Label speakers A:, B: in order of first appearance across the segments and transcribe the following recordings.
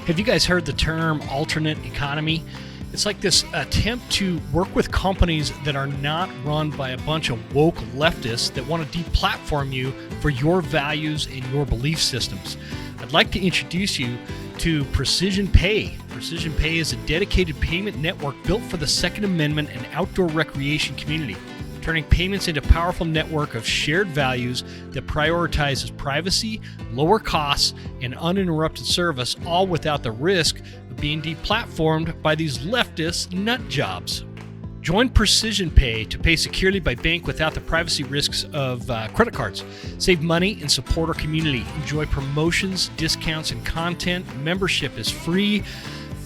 A: Have you guys heard the term alternate economy? It's like this attempt to work with companies that are not run by a bunch of woke leftists that want to deplatform you for your values and your belief systems. I'd like to introduce you to Precision Pay. Precision Pay is a dedicated payment network built for the Second Amendment and outdoor recreation community, turning payments into a powerful network of shared values that prioritizes privacy, lower costs, and uninterrupted service, all without the risk of being deplatformed by these leftist nut jobs. Join Precision Pay to pay securely by bank without the privacy risks of credit cards. Save money and support our community. Enjoy promotions, discounts, and content. Membership is free.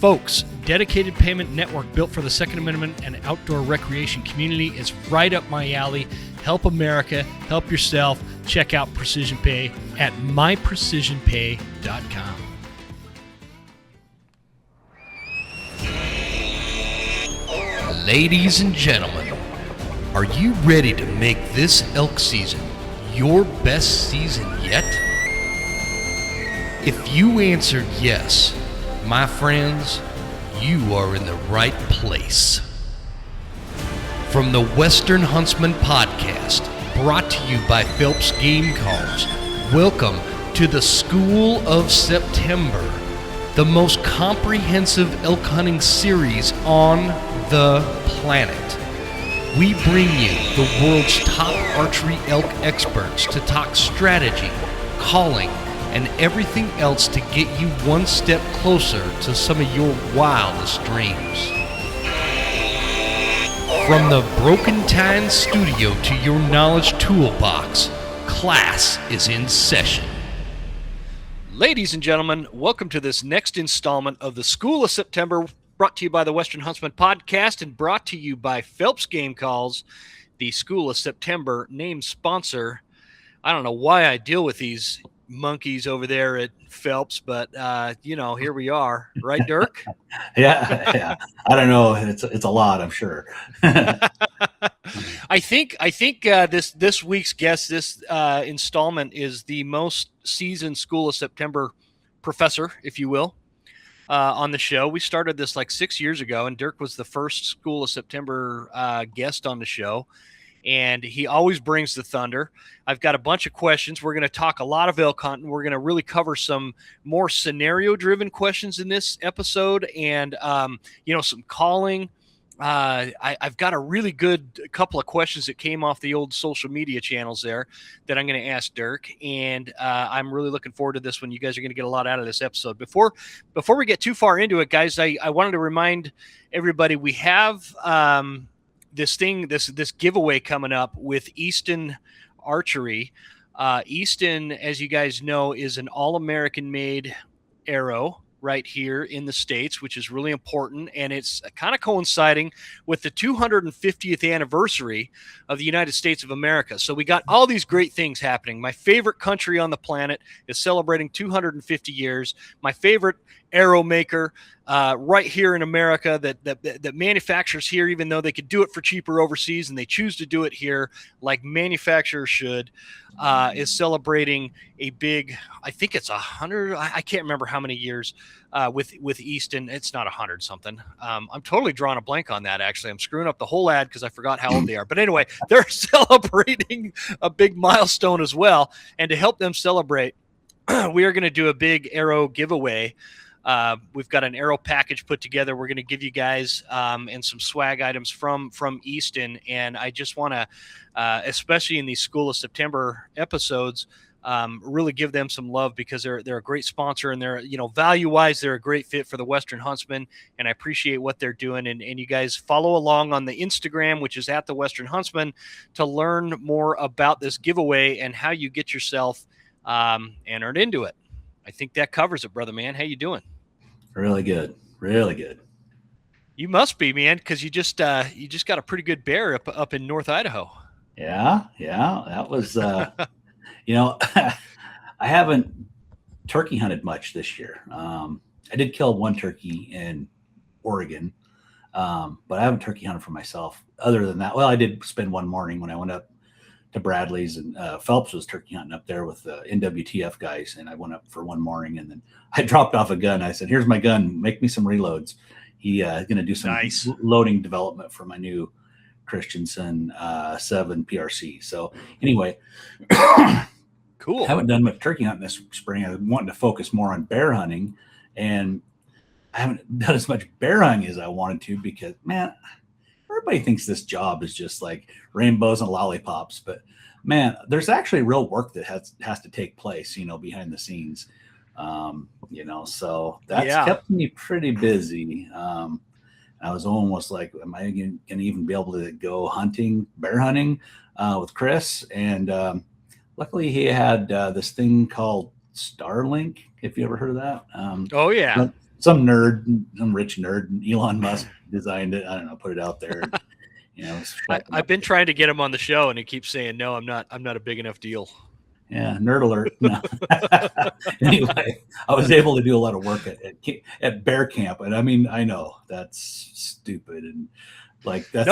A: Folks, dedicated payment network built for the Second Amendment and outdoor recreation community is right up my alley. Help America, help yourself. Check out Precision Pay at myprecisionpay.com. Ladies and gentlemen, are you ready to make this elk season your best season yet? If you answered yes, my friends, you are in the right place. From the Western Huntsman podcast, brought to you by Phelps Game Calls, welcome to the School of September, the most comprehensive elk hunting series on the planet. We bring you the world's top archery elk experts to talk strategy, calling, and everything else to get you one step closer to some of your wildest dreams. From the Broken Tine Studio to your knowledge toolbox, class is in session. Ladies and gentlemen, welcome to this next installment of the School of September, brought to you by the Western Huntsman podcast and brought to you by Phelps Game Calls, the School of September named sponsor. I don't know why I deal with these monkeys over there at Phelps, but here we are, right, Dirk?
B: yeah. I don't know. It's a lot, I'm sure.
A: I think this week's guest, this installment, is the most seasoned School of September professor, if you will, on the show. We started this like 6 years ago, and Dirk was the first School of September guest on the show. And he always brings the thunder. I've got a bunch of questions. We're going to talk a lot of elk hunting. We're going to really cover some more scenario-driven questions in this episode, and some calling. I've got a really good couple of questions that came off the old social media channels there that I'm going to ask Dirk, and I'm really looking forward to this one. You guys are going to get a lot out of this episode. Before we get too far into it, guys, I wanted to remind everybody we have this giveaway coming up with Easton Archery. Easton, as you guys know, is an all-American made arrow right here in the States, which is really important. And it's kind of coinciding with the 250th anniversary of the United States of America. So we got all these great things happening. My favorite country on the planet is celebrating 250 years. My favorite arrow maker right here in America that manufactures here, even though they could do it for cheaper overseas, and they choose to do it here like manufacturers should, is celebrating a big, I think it's 100, I can't remember how many years with Easton. It's not 100 something. I'm totally drawing a blank on that, actually. I'm screwing up the whole ad because I forgot how old they are. But anyway, they're celebrating a big milestone as well. And to help them celebrate, we are going to do a big arrow giveaway. We've got an arrow package put together. We're going to give you guys and some swag items from Easton. And I just want to, especially in these School of September episodes, really give them some love because they're a great sponsor, and they're, value wise, they're a great fit for the Western Huntsman. And I appreciate what they're doing. And you guys follow along on the Instagram, which is at the Western Huntsman, to learn more about this giveaway and how you get yourself entered into it. I think that covers it, brother man. How you doing?
B: Really good. Really good.
A: You must be, man, because you just got a pretty good bear up in North Idaho.
B: Yeah. That was, I haven't turkey hunted much this year. I did kill one turkey in Oregon, but I haven't turkey hunted for myself. Other than that, well, I did spend one morning when I went up to Bradley's, and Phelps was turkey hunting up there with the NWTF guys, and I went up for one morning, and then I dropped off a gun. I said, "Here's my gun. Make me some reloads." He going to do some
A: Nice.
B: loading development for my new Christensen 7 PRC. So anyway,
A: Cool.
B: I haven't done much turkey hunting this spring. I'm wanting to focus more on bear hunting, and I haven't done as much bear hunting as I wanted to because, man, everybody thinks this job is just like rainbows and lollipops, but man, there's actually real work that has to take place, behind the scenes. So that's kept me pretty busy. I was almost like, am I going to even be able to go bear hunting with Chris? And luckily he had this thing called Starlink, if you ever heard of that.
A: Oh, yeah.
B: Some rich nerd, Elon Musk designed it. I don't know, put it out there.
A: I've been trying to get him on the show, and he keeps saying, no, I'm not a big enough deal.
B: Yeah, nerd alert. No. Anyway, I was able to do a lot of work at bear camp, and I mean, I know that's stupid and like that's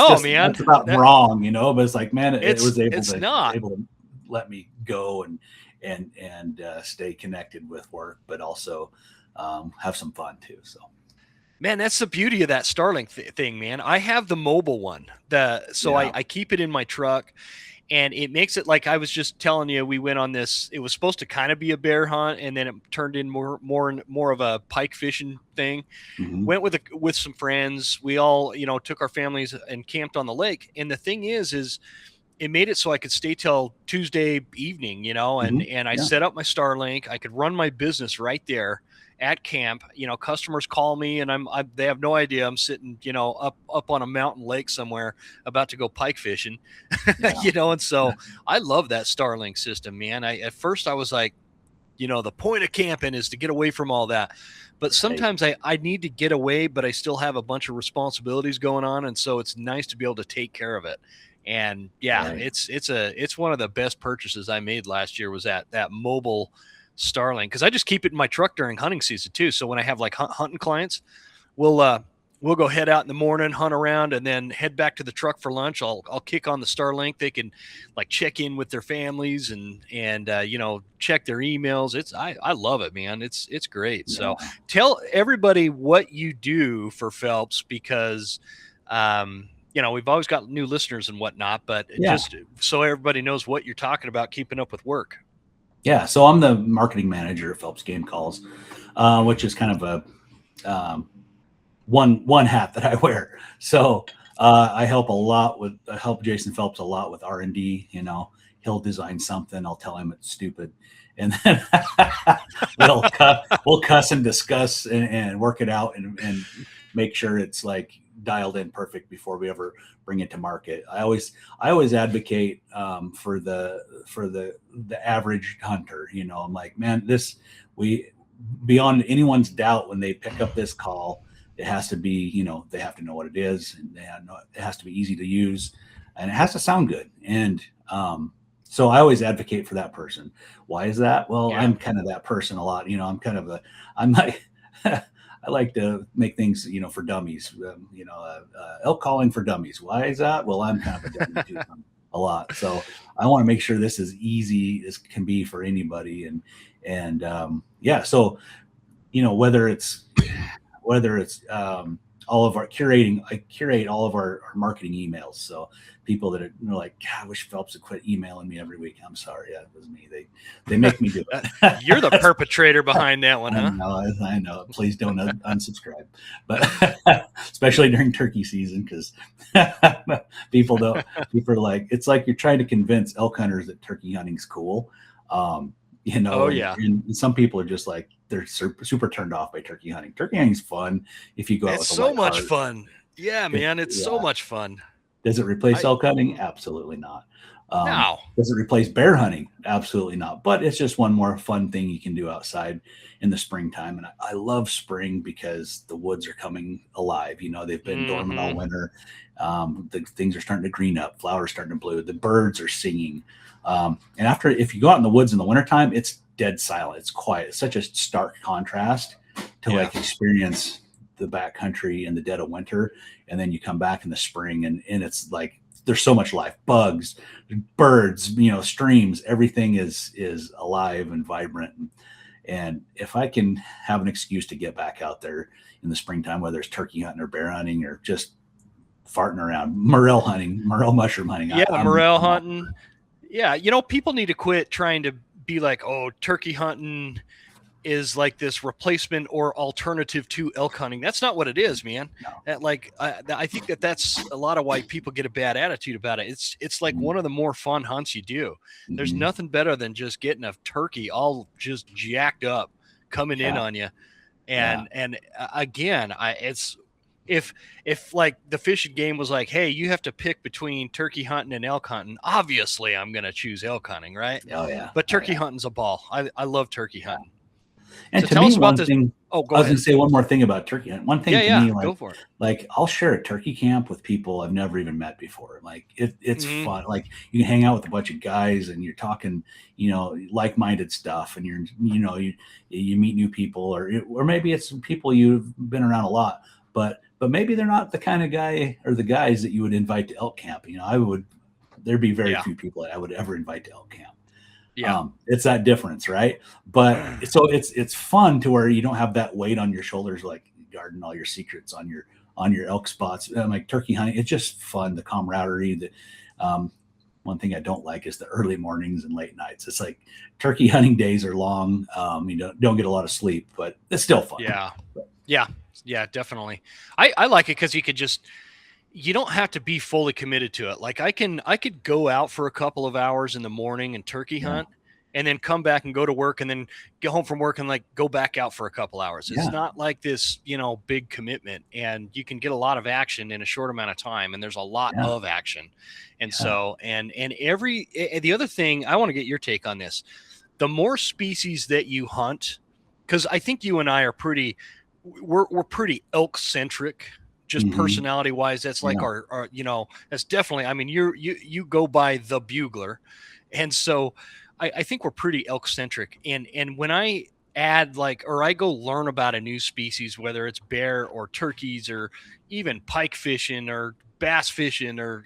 B: about wrong, but it's like, man, it was able to let me go and stay connected with work, but also have some fun too. So.
A: Man, that's the beauty of that Starlink thing, man. I have the mobile one, I keep it in my truck. And it makes it like I was just telling you, we went on this. It was supposed to kind of be a bear hunt, and then it turned in more of a pike fishing thing.
B: Mm-hmm.
A: Went with some friends. We all, took our families and camped on the lake. And the thing is it made it so I could stay till Tuesday evening, and I set up my Starlink. I could run my business right there at camp. Customers call me and they have no idea I'm sitting, up on a mountain lake somewhere about to go pike fishing, and so I love that Starlink system, man. At first I was like, the point of camping is to get away from all that. But sometimes I need to get away, but I still have a bunch of responsibilities going on. And so it's nice to be able to take care of it. And it's one of the best purchases I made last year was that mobile Starlink, because I just keep it in my truck during hunting season too. So when I have like hunting clients, we'll go head out in the morning, hunt around, and then head back to the truck for lunch. I'll kick on the Starlink. They can like check in with their families and check their emails. I love it, man. It's great. Yeah. So tell everybody what you do for Phelps, because we've always got new listeners and whatnot, but just so everybody knows what you're talking about, keeping up with work.
B: Yeah, so I'm the marketing manager at Phelps Game Calls, which is kind of a one hat that I wear. So I help Jason Phelps a lot with R&D. He'll design something, I'll tell him it's stupid, and then we'll cuss and discuss and work it out and make sure it's like dialed in perfect before we ever bring it to market. I always advocate for the average hunter. I'm like, man, beyond anyone's doubt, when they pick up this call, it has to be, they have to know what it is, and it has to be easy to use, and it has to sound good. And so I always advocate for that person. Why is that? Well, I'm kind of that person a lot. I'm like I like to make things, for dummies, elk calling for dummies. Why is that? Well, I'm kind of a dummy too, a lot. So I want to make sure this is easy as can be for anybody. So, whether it's all of our I curate all of our marketing emails. So people that are like, God, I wish Phelps would quit emailing me every week. I'm sorry. That was me. They make me do it.
A: You're the perpetrator behind that one, huh?
B: I know. Please don't unsubscribe. But especially during turkey season, because people are like, it's like you're trying to convince elk hunters that turkey hunting's cool. Oh yeah. And some people are just like, they're super turned off by turkey hunting. Turkey hunting's fun if you go out with a light
A: much
B: heart.
A: Fun. Yeah, man, it's so much fun.
B: Does it replace elk hunting? Absolutely not.
A: No.
B: Does it replace bear hunting? Absolutely not. But it's just one more fun thing you can do outside in the springtime. And I love spring because the woods are coming alive. They've been dormant all winter. The things are starting to green up. Flowers starting to bloom. The birds are singing. And if you go out in the woods in the wintertime, it's dead silent. It's quiet. It's such a stark contrast to like experience the backcountry in the dead of winter. And then you come back in the spring and it's like there's so much life, bugs, birds, streams, everything is alive and vibrant. And if I can have an excuse to get back out there in the springtime, whether it's turkey hunting or bear hunting or just farting around, morel mushroom hunting.
A: Yeah, morel hunting. Yeah, people need to quit trying to be like, oh, turkey hunting is like this replacement or alternative to elk hunting. That's not what it is, man.
B: No.
A: I think that's a lot of why people get a bad attitude about it. It's like one of the more fun hunts you do. There's nothing better than just getting a turkey all just jacked up coming in on you. And again, it's if like the Fish and Game was like, hey, you have to pick between turkey hunting and elk hunting, obviously I'm going to choose elk hunting, right?
B: Oh yeah.
A: But turkey hunting's a ball. I love turkey hunting.
B: And so to me, one thing, I was going to say one more thing about turkey hunting. One thing to me,
A: go for it.
B: Like I'll share a turkey camp with people I've never even met before. Like it's fun. Like you can hang out with a bunch of guys and you're talking, like-minded stuff, and you meet new people, or maybe it's people you've been around a lot, but maybe they're not the kind of guy or the guys that you would invite to elk camp. There'd be very few people that I would ever invite to elk camp.
A: Yeah.
B: It's that difference, right? But so it's fun to where you don't have that weight on your shoulders, like guarding all your secrets on your elk spots. Like turkey hunting, it's just fun. The camaraderie. One thing I don't like is the early mornings and late nights. It's like turkey hunting days are long. You don't get a lot of sleep, but it's still fun.
A: Yeah, definitely. I like it because you don't have to be fully committed to it. Like I could go out for a couple of hours in the morning and turkey hunt, and then come back and go to work, and then get home from work and like go back out for a couple hours. It's not like this, big commitment, and you can get a lot of action in a short amount of time. And there's a lot of action. And so, and the other thing I want to get your take on this, the more species that you hunt, cause I think you and I are we're pretty elk centric. Just personality wise, that's like our that's definitely, I mean, you go by the Bugler. And so I think we're pretty elk centric. And when I add or I go learn about a new species, whether it's bear or turkeys or even pike fishing or bass fishing or,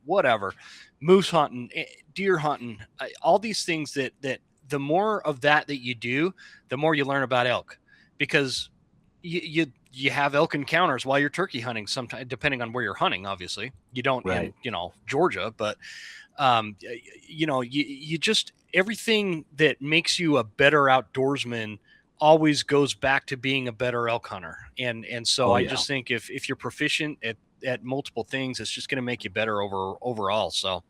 A: whatever, moose hunting, deer hunting, all these things that the more of that you do, the more you learn about elk, because you have elk encounters while you're turkey hunting, sometimes depending on where you're hunting. Obviously you don't in Georgia, but you just, everything that makes you a better outdoorsman always goes back to being a better elk hunter. And so I just think if you're proficient at multiple things, it's just going to make you better overall. So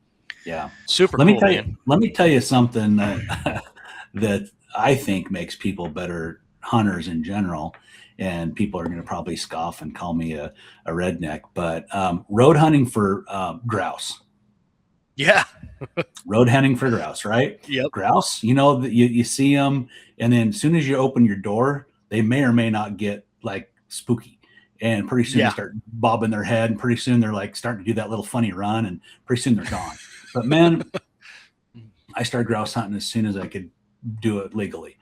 A: super cool, man.
B: Let me tell you something that I think makes people better hunters in general. And people are going to probably scoff and call me a redneck, but road hunting for grouse.
A: Yeah.
B: Road hunting for grouse, right?
A: Yep.
B: Grouse, you see them, and then as soon as you open your door, they may or may not get like spooky. And pretty soon they start bobbing their head, and pretty soon they're like starting to do that little funny run, and pretty soon they're gone. But man, I started grouse hunting as soon as I could do it legally.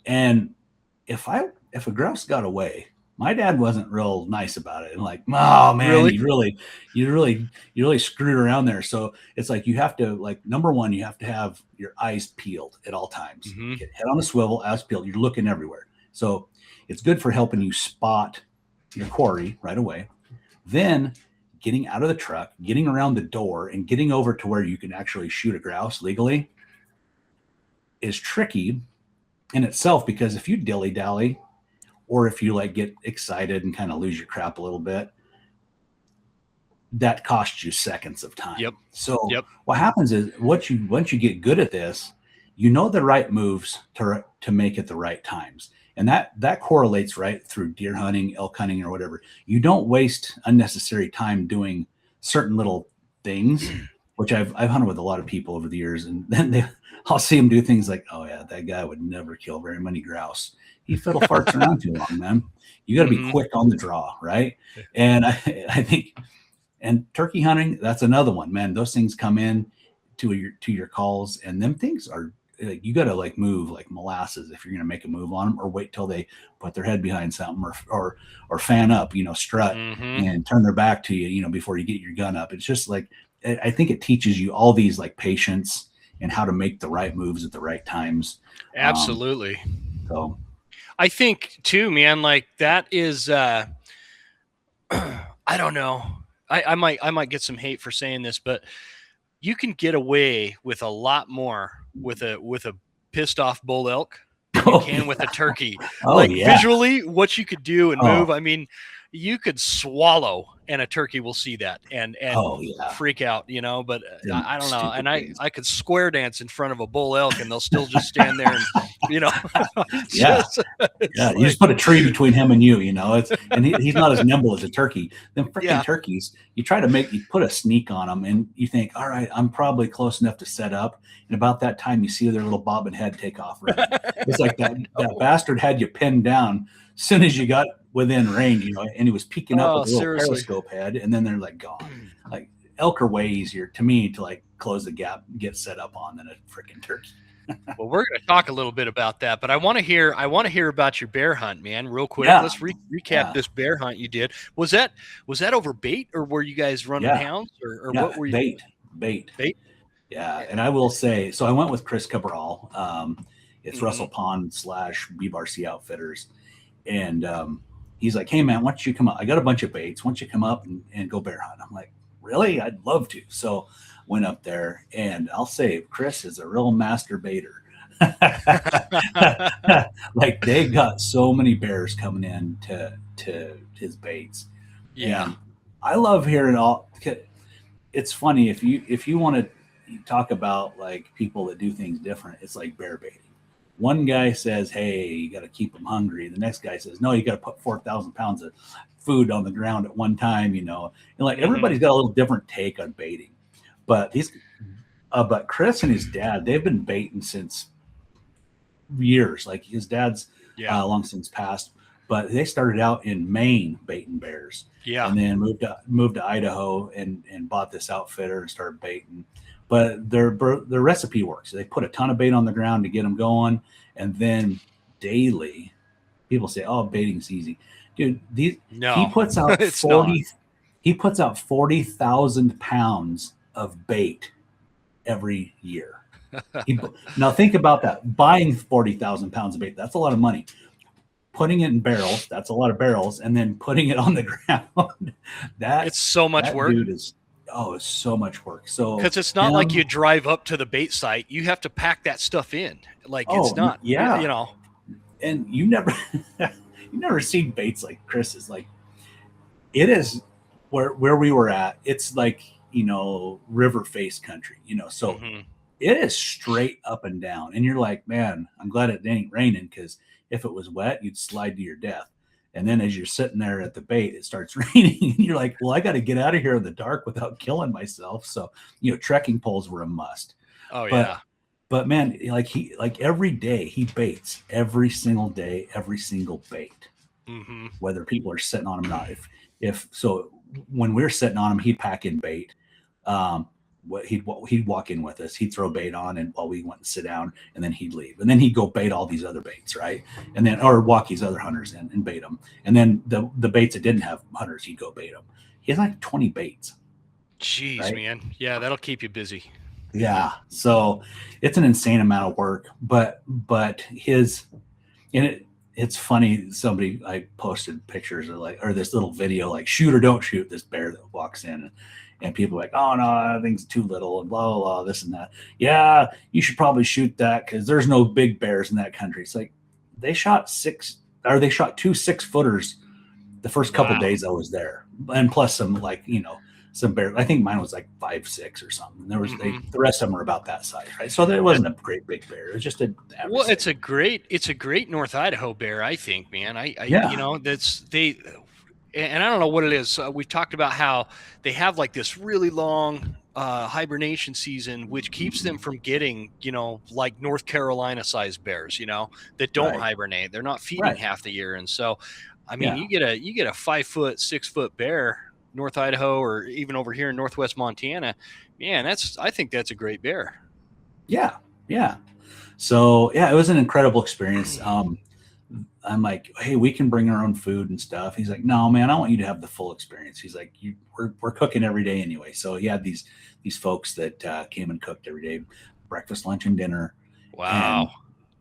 B: And if a grouse got away, my dad wasn't real nice about it. And like, oh man, really? you really screwed around there. So it's like, you have to, like, number one, you have to have your eyes peeled at all times. Get head on a swivel, eyes peeled. You're looking everywhere. So it's good for helping you spot your quarry right away. Then getting out of the truck, getting around the door, and getting over to where you can actually shoot a grouse legally is tricky in itself, because if you dilly-dally, or if you like get excited and kind of lose your crap a little bit, that costs you seconds of time. So what happens is, once you get good at this, the right moves to make at the right times. And that correlates right through deer hunting, elk hunting, or whatever. You don't waste unnecessary time doing certain little things, which I've hunted with a lot of people over the years. And then I'll see them do things like, oh yeah, that guy would never kill very many grouse. He fiddle farts around too long, man. You got to be quick on the draw, right? And I think, and turkey hunting, that's another one, man. Those things come in to your calls, and them things are like you got to like move like molasses if you're going to make a move on them, or wait till they put their head behind something, or fan up, strut and turn their back to you, before you get your gun up. It's just like, I think it teaches you all these like patience and how to make the right moves at the right times.
A: Absolutely.
B: So
A: I think too, man, like that is, I don't know. I might get some hate for saying this, but you can get away with a lot more with a pissed off bull elk than you can with a turkey. Visually, what you could do and move. I mean, you could swallow, and a turkey will see that and freak out, But I don't know. And I could square dance in front of a bull elk, and they'll still just stand there and,
B: you just put a tree between him and you, and he's not as nimble as a turkey. Them freaking turkeys, you put a sneak on them, and you think, all right, I'm probably close enough to set up. And about that time, you see their little bobbing head take off. Right? It's like that bastard had you pinned down as soon as you got within range, and he was peeking up with a little periscope head, and then they're like gone. Like elk are way easier to me to like close the gap, get set up on than a freaking turkey.
A: Well, we're going to talk a little bit about that, but I want to hear about your bear hunt, man, real quick. Let's recap this bear hunt you did. Was that over bait, or were you guys running hounds, or what were you?
B: Bait. Yeah, and I will say, so I went with Chris Cabral. It's Russell Pond / BBRC Outfitters, and he's like, "Hey man, why don't you come up? I got a bunch of baits. Why don't you come up and go bear hunt?" I'm like, "Really? I'd love to." So went up there, and I'll say Chris is a real master baiter. Like they got so many bears coming in to his baits.
A: Yeah,
B: and I love hearing all. It's funny if you want to talk about like people that do things different. It's like bear baiting. One guy says, "Hey, you got to keep them hungry." The next guy says, "No, you got to put 4,000 pounds of food on the ground at one time." And like everybody's got a little different take on baiting. But but Chris and his dad, they've been baiting since years. Like his dad's long since passed, but they started out in Maine baiting bears. Yeah, and then moved to Idaho and bought this outfitter and started baiting. But their recipe works. They put a ton of bait on the ground to get them going, and then daily, people say, "Oh, baiting's easy, dude." He puts out 40. He puts out 40,000 pounds of bait every year. Now think about that. Buying 40,000 pounds of bait, that's a lot of money. Putting it in barrels, that's a lot of barrels, and then putting it on the ground.
A: It's so much work.
B: Dude it's so much work. So
A: because it's not like you drive up to the bait site, you have to pack that stuff in. Like it's not,
B: And you never seen baits like Chris's. Like it is where we were at. It's like river face country. So it is straight up and down, and you're like, man, I'm glad it ain't raining, because if it was wet, you'd slide to your death. And then as you're sitting there at the bait, it starts raining, and you're like, well, I got to get out of here in the dark without killing myself. So, trekking poles were a must. But man, like every day he baits, every single day, every single bait, whether people are sitting on him or not. If so, when we're sitting on him, he'd pack in bait. He'd walk in with us. He'd throw bait on, and while we went and sit down, and then he'd leave, and then he'd go bait all these other baits, right? And then or walk these other hunters in and bait them, and then the baits that didn't have hunters, he'd go bait them. He has like 20 baits.
A: Jeez, right? Man, yeah, that'll keep you busy.
B: Yeah, so it's an insane amount of work, but it's funny. I posted pictures of or this little video, like shoot or don't shoot this bear that walks in. And people are like, "Oh no, that thing's too little," and blah blah blah, this and that. Yeah, you should probably shoot that because there's no big bears in that country. It's like they shot 2 6-footers the first couple days I was there, and plus some some bears. I think mine was like 5'6" or something. And there was the rest of them were about that size, right? So there wasn't a great big bear. It was just
A: it's a great North Idaho bear, I think, man. And I don't know what it is. We've talked about how they have like this really long hibernation season, which keeps them from getting, like North Carolina sized bears, that don't hibernate. They're not feeding half the year. And so, I mean, you get a 5 foot, 6 foot bear, North Idaho, or even over here in Northwest Montana, man, I think that's a great bear.
B: Yeah. Yeah. So yeah, it was an incredible experience. I'm like, hey, we can bring our own food and stuff. He's like, no, man, I want you to have the full experience. He's like, we're cooking every day anyway. So he had these folks that came and cooked every day, breakfast, lunch, and dinner.
A: Wow.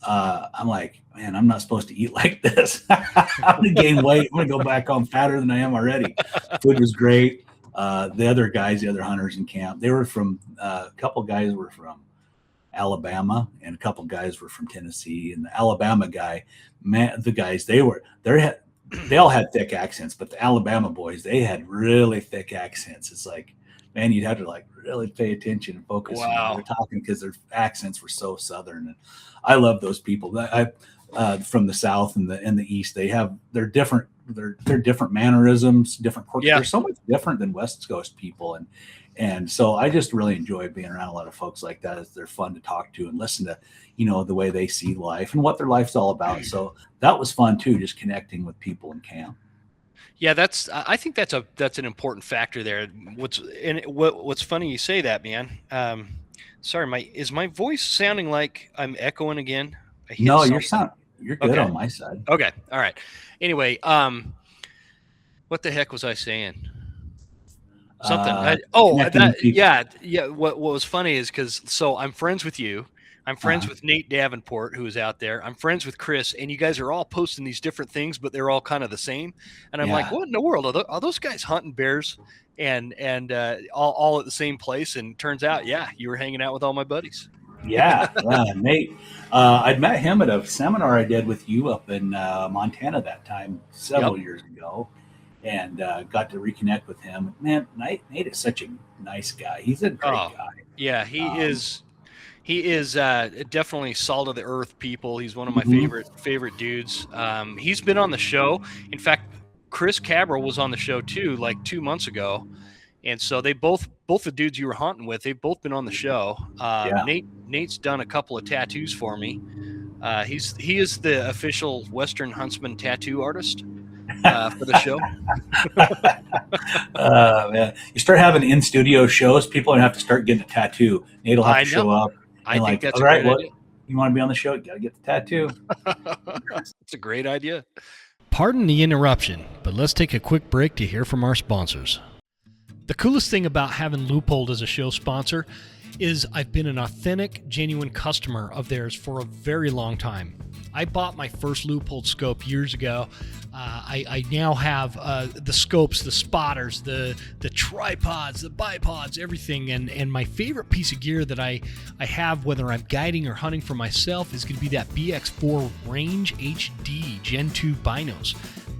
B: And I'm like, man, I'm not supposed to eat like this. I'm gonna gain weight. I'm gonna go back home fatter than I am already. Food was great. The other guys, the other hunters in camp, they were from a couple guys were from Alabama, and a couple guys were from Tennessee. And the Alabama guy, man, the guys they all had thick accents, but the Alabama boys, they had really thick accents. It's like, man, you'd have to like really pay attention and focus when they were talking because their accents were so Southern. And I love those people. I from the South and the East, they're different. They're different mannerisms, different quirks. They're so much different than West Coast people. And so I just really enjoy being around a lot of folks like that. They're fun to talk to and listen to, the way they see life and what their life's all about. So that was fun too, just connecting with people in camp.
A: Yeah, I think that's an important factor there. What's funny you say that, man. Sorry, is my voice sounding like I'm echoing again?
B: No, you're good on my side.
A: Okay. All right. Anyway, what the heck was I saying? Something. What was funny is so I'm friends with you. I'm friends with Nate Davenport, who is out there. I'm friends with Chris, and you guys are all posting these different things, but they're all kind of the same. And I'm like, what in the world? Are those guys hunting bears and all at the same place? And turns out, you were hanging out with all my buddies.
B: Yeah, Nate. I'd met him at a seminar I did with you up in Montana that time several years ago, and got to reconnect with him. Man, Nate is such a nice guy. He's a great guy.
A: Yeah, he is. He is definitely salt of the earth people. He's one of my favorite dudes. He's been on the show. In fact, Chris Cabral was on the show too, like 2 months ago. And so they both the dudes you were hunting with, they've both been on the show. Nate's done a couple of tattoos for me. He is the official Western Huntsman tattoo artist for the show.
B: Man. You start having in studio shows, people are gonna have to start getting a tattoo. Nate'll have to show up.
A: I think that's a great idea.
B: You want to be on the show? You got to get the tattoo.
A: It's a great idea.
C: Pardon the interruption, but let's take a quick break to hear from our sponsors. The coolest thing about having Leupold as a show sponsor is I've been an authentic, genuine customer of theirs for a very long time. I bought my first Leupold scope years ago. I now have the scopes, the spotters, the tripods, the bipods, everything. And my favorite piece of gear that I have, whether I'm guiding or hunting for myself, is going to be that BX4 Range HD Gen 2 binos.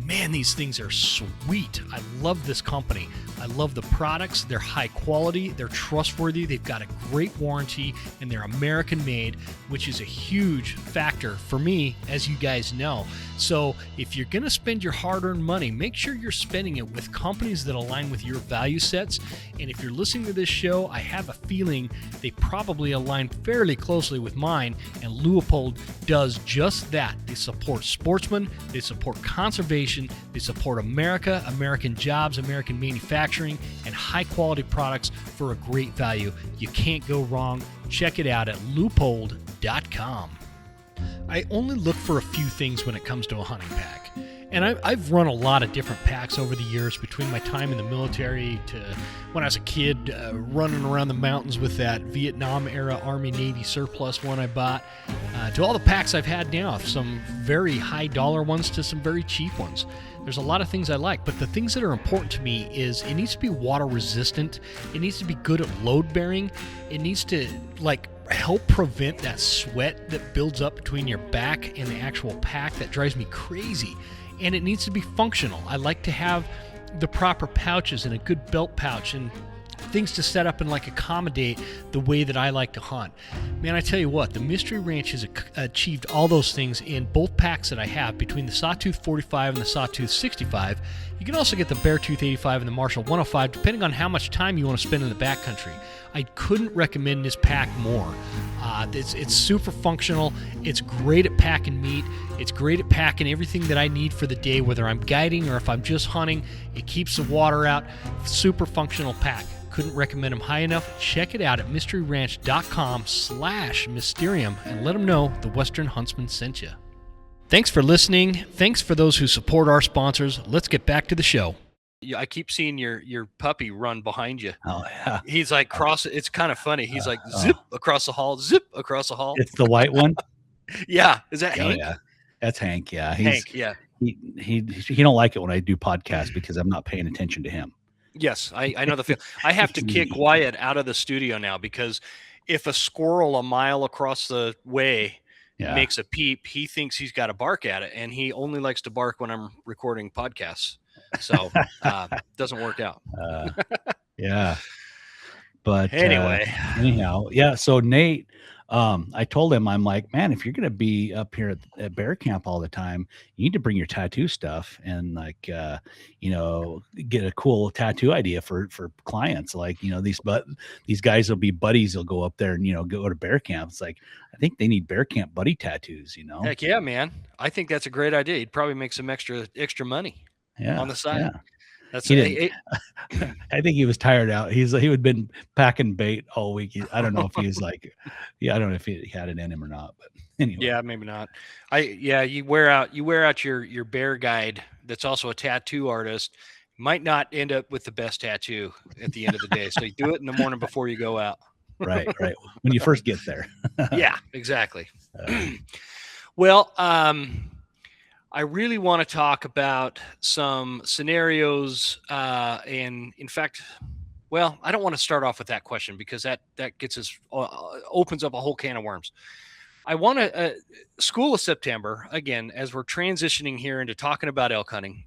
C: Man, these things are sweet. I love this company. I love the products. They're high quality. They're trustworthy. They've got a great warranty, and they're American made, which is a huge factor for me, as you guys know. So if you're going to spend your hard-earned money, make sure you're spending it with companies that align with your value sets. And if you're listening to this show, I have a feeling they probably align fairly closely with mine, and Leupold does just that. They support sportsmen. They support conservation. They support America, American jobs, American manufacturing, and high-quality products for a great value. You can't go wrong. Check it out at leupold.com. I only look for a few things when it comes to a hunting pack. And I've run a lot of different packs over the years, between my time in the military to when I was a kid running around the mountains with that Vietnam-era Army-Navy surplus one I bought, to all the packs I've had now, some very high-dollar ones to some very cheap ones. There's a lot of things I like, but the things that are important to me is it needs to be water-resistant, it needs to be good at load-bearing, it needs to, help prevent that sweat that builds up between your back and the actual pack that drives me crazy. And it needs to be functional. I like to have the proper pouches and a good belt pouch and things to set up and accommodate the way that I like to hunt. Man, I tell you what, the Mystery Ranch has achieved all those things in both packs that I have, between the Sawtooth 45 and the Sawtooth 65. You can also get the Beartooth 85 and the Marshall 105, depending on how much time you want to spend in the backcountry. I couldn't recommend this pack more. It's super functional. It's great at packing meat. It's great at packing everything that I need for the day, whether I'm guiding or if I'm just hunting. It keeps the water out. Super functional pack. couldn't recommend them high enough. Check it out at mysteryranch.com/mysterium and let them know the Western Huntsman sent you. Thanks for listening. Thanks for those who support our sponsors. Let's get back to the show.
A: I keep seeing your puppy run behind you.
B: Oh yeah.
A: He's like it's kind of funny. He's like zip across the hall, zip across the hall.
B: It's the white one.
A: Yeah. Is that Hank?
B: Yeah. That's Hank. Yeah.
A: Hank. Yeah.
B: He don't like it when I do podcasts because I'm not paying attention to him.
A: Yes, I know the feel. I have to kick Wyatt out of the studio now because if a squirrel a mile across the way makes a peep, he thinks he's got to bark at it, and he only likes to bark when I'm recording podcasts. So doesn't work out.
B: Yeah. But
A: anyhow,
B: yeah. So Nate, I told him, I'm like, man, if you're going to be up here at bear camp all the time, you need to bring your tattoo stuff and like, get a cool tattoo idea for clients. Like, these guys will be buddies. They'll go up there and, go to bear camp. It's like, I think they need bear camp buddy tattoos,
A: Heck yeah, man. I think that's a great idea. He'd probably make some extra money on the side.
B: Yeah.
A: That's
B: I think he was tired out. He had been packing bait all week. I don't know if he was like, I don't know if he had it in him or not, but anyway.
A: Yeah, maybe not. You wear out your bear guide. That's also a tattoo artist. Might not end up with the best tattoo at the end of the day. So you do it in the morning before you go out.
B: Right. When you first get there.
A: Yeah, exactly. Well, I really want to talk about some scenarios, and in fact, well, I don't want to start off with that question because that gets us opens up a whole can of worms. I want to School of September again as we're transitioning here into talking about elk hunting.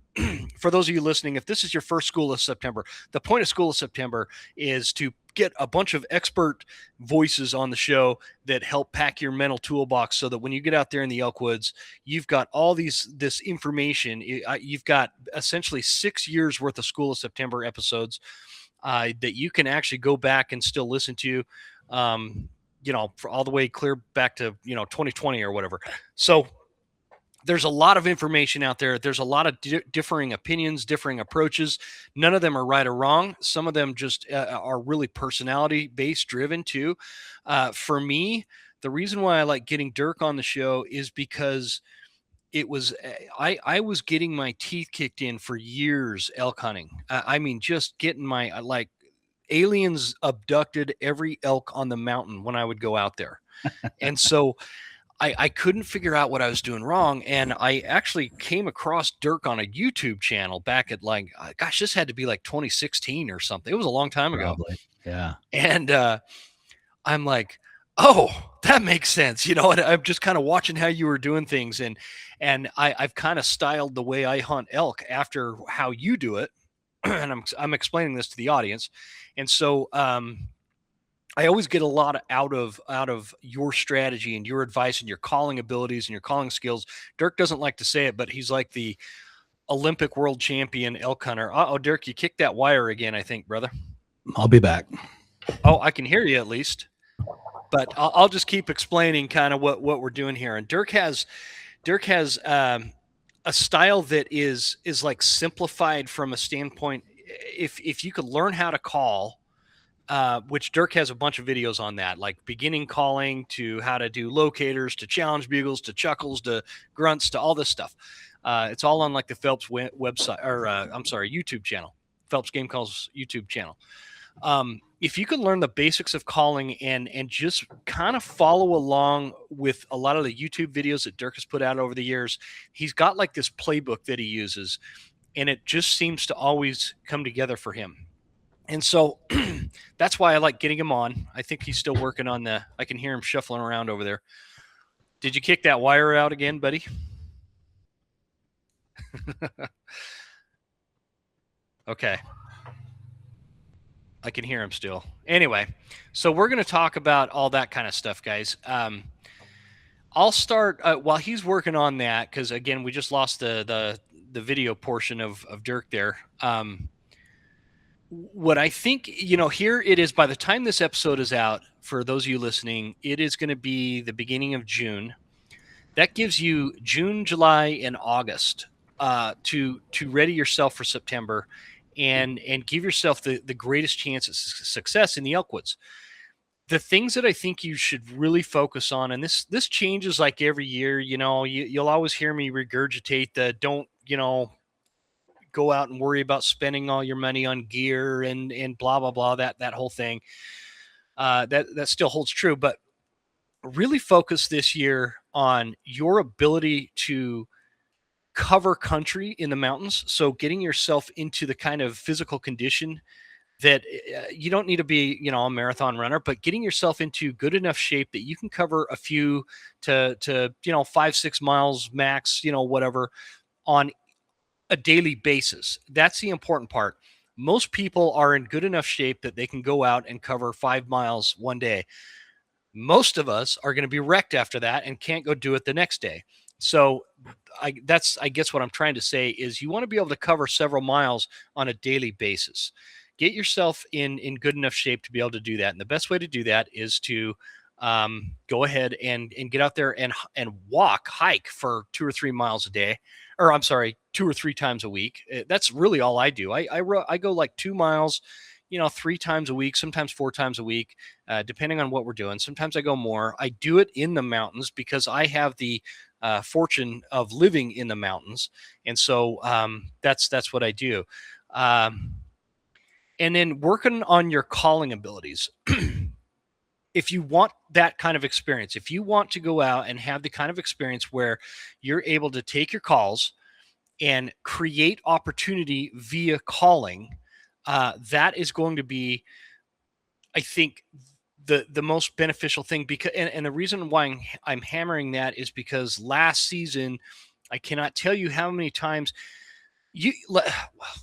A: For those of you listening, if this is your first School of September, the point of School of September is to get a bunch of expert voices on the show that help pack your mental toolbox so that when you get out there in the elk woods, you've got all this information. You've got essentially 6 years worth of School of September episodes that you can actually go back and still listen to, for all the way clear back to, 2020 or whatever. So there's a lot of information out there. There's a lot of differing opinions, differing approaches. None of them are right or wrong. Some of them just are really personality-based driven too. For me, the reason why I like getting Dirk on the show is because it was I was getting my teeth kicked in for years elk hunting. I mean, just getting my aliens abducted every elk on the mountain when I would go out there. And so I couldn't figure out what I was doing wrong. And I actually came across Dirk on a YouTube channel back at this had to be like 2016 or something. It was a long time ago.
B: Probably. Yeah.
A: And I'm like, oh, that makes sense. And I'm just kind of watching how you were doing things. And I've kind of styled the way I hunt elk after how you do it. And I'm explaining this to the audience. And so, I always get a lot out of your strategy and your advice and your calling abilities and your calling skills. Dirk doesn't like to say it, but he's like the Olympic world champion elk hunter. Uh-oh, Dirk, you kicked that wire again, I think, brother.
B: I'll be back.
A: Oh, I can hear you at least. But I'll just keep explaining kind of what we're doing here. And Dirk has a style that is like simplified from a standpoint. If you could learn how to call, which Dirk has a bunch of videos on that, like beginning calling to how to do locators, to challenge bugles, to chuckles, to grunts, to all this stuff. It's all on like the Phelps website, or YouTube channel, Phelps Game Calls YouTube channel. If you can learn the basics of calling and just kind of follow along with a lot of the YouTube videos that Dirk has put out over the years, he's got like this playbook that he uses, and it just seems to always come together for him. And so that's why I like getting him on. I think he's still working on I can hear him shuffling around over there. Did you kick that wire out again, buddy? Okay. I can hear him still. Anyway, so we're going to talk about all that kind of stuff, guys. I'll start while he's working on that, because again, we just lost the video portion of Dirk there. What I think, here it is, by the time this episode is out, for those of you listening, it is going to be the beginning of June. That gives you June, July, and August to ready yourself for September. and give yourself the greatest chance of success in the elk woods. The things that I think you should really focus on, and this changes like every year, you'll always hear me regurgitate the don't, go out and worry about spending all your money on gear and blah, blah, blah, that whole thing. That still holds true, but really focus this year on your ability to cover country in the mountains. So getting yourself into the kind of physical condition that you don't need to be, a marathon runner, but getting yourself into good enough shape that you can cover a few to 5-6 miles max, whatever, on a daily basis. That's the important part. Most people are in good enough shape that they can go out and cover 5 miles one day. Most of us are going to be wrecked after that and can't go do it the next day. So I guess what I'm trying to say is you want to be able to cover several miles on a daily basis. Get yourself in good enough shape to be able to do that. And the best way to do that is to go ahead and get out there and hike for 2 or 3 miles a day, or I'm sorry, 2 or 3 times a week. That's really all I do. I go like 2 miles, 3 times a week, sometimes 4 times a week, depending on what we're doing. Sometimes I go more. I do it in the mountains because I have the fortune of living in the mountains. And so that's what I do. And then working on your calling abilities. If you want that kind of experience, if you want to go out and have the kind of experience where you're able to take your calls and create opportunity via calling, that is going to be, I think, the most beneficial thing. Because and the reason why I'm hammering that is because last season, I cannot tell you how many times let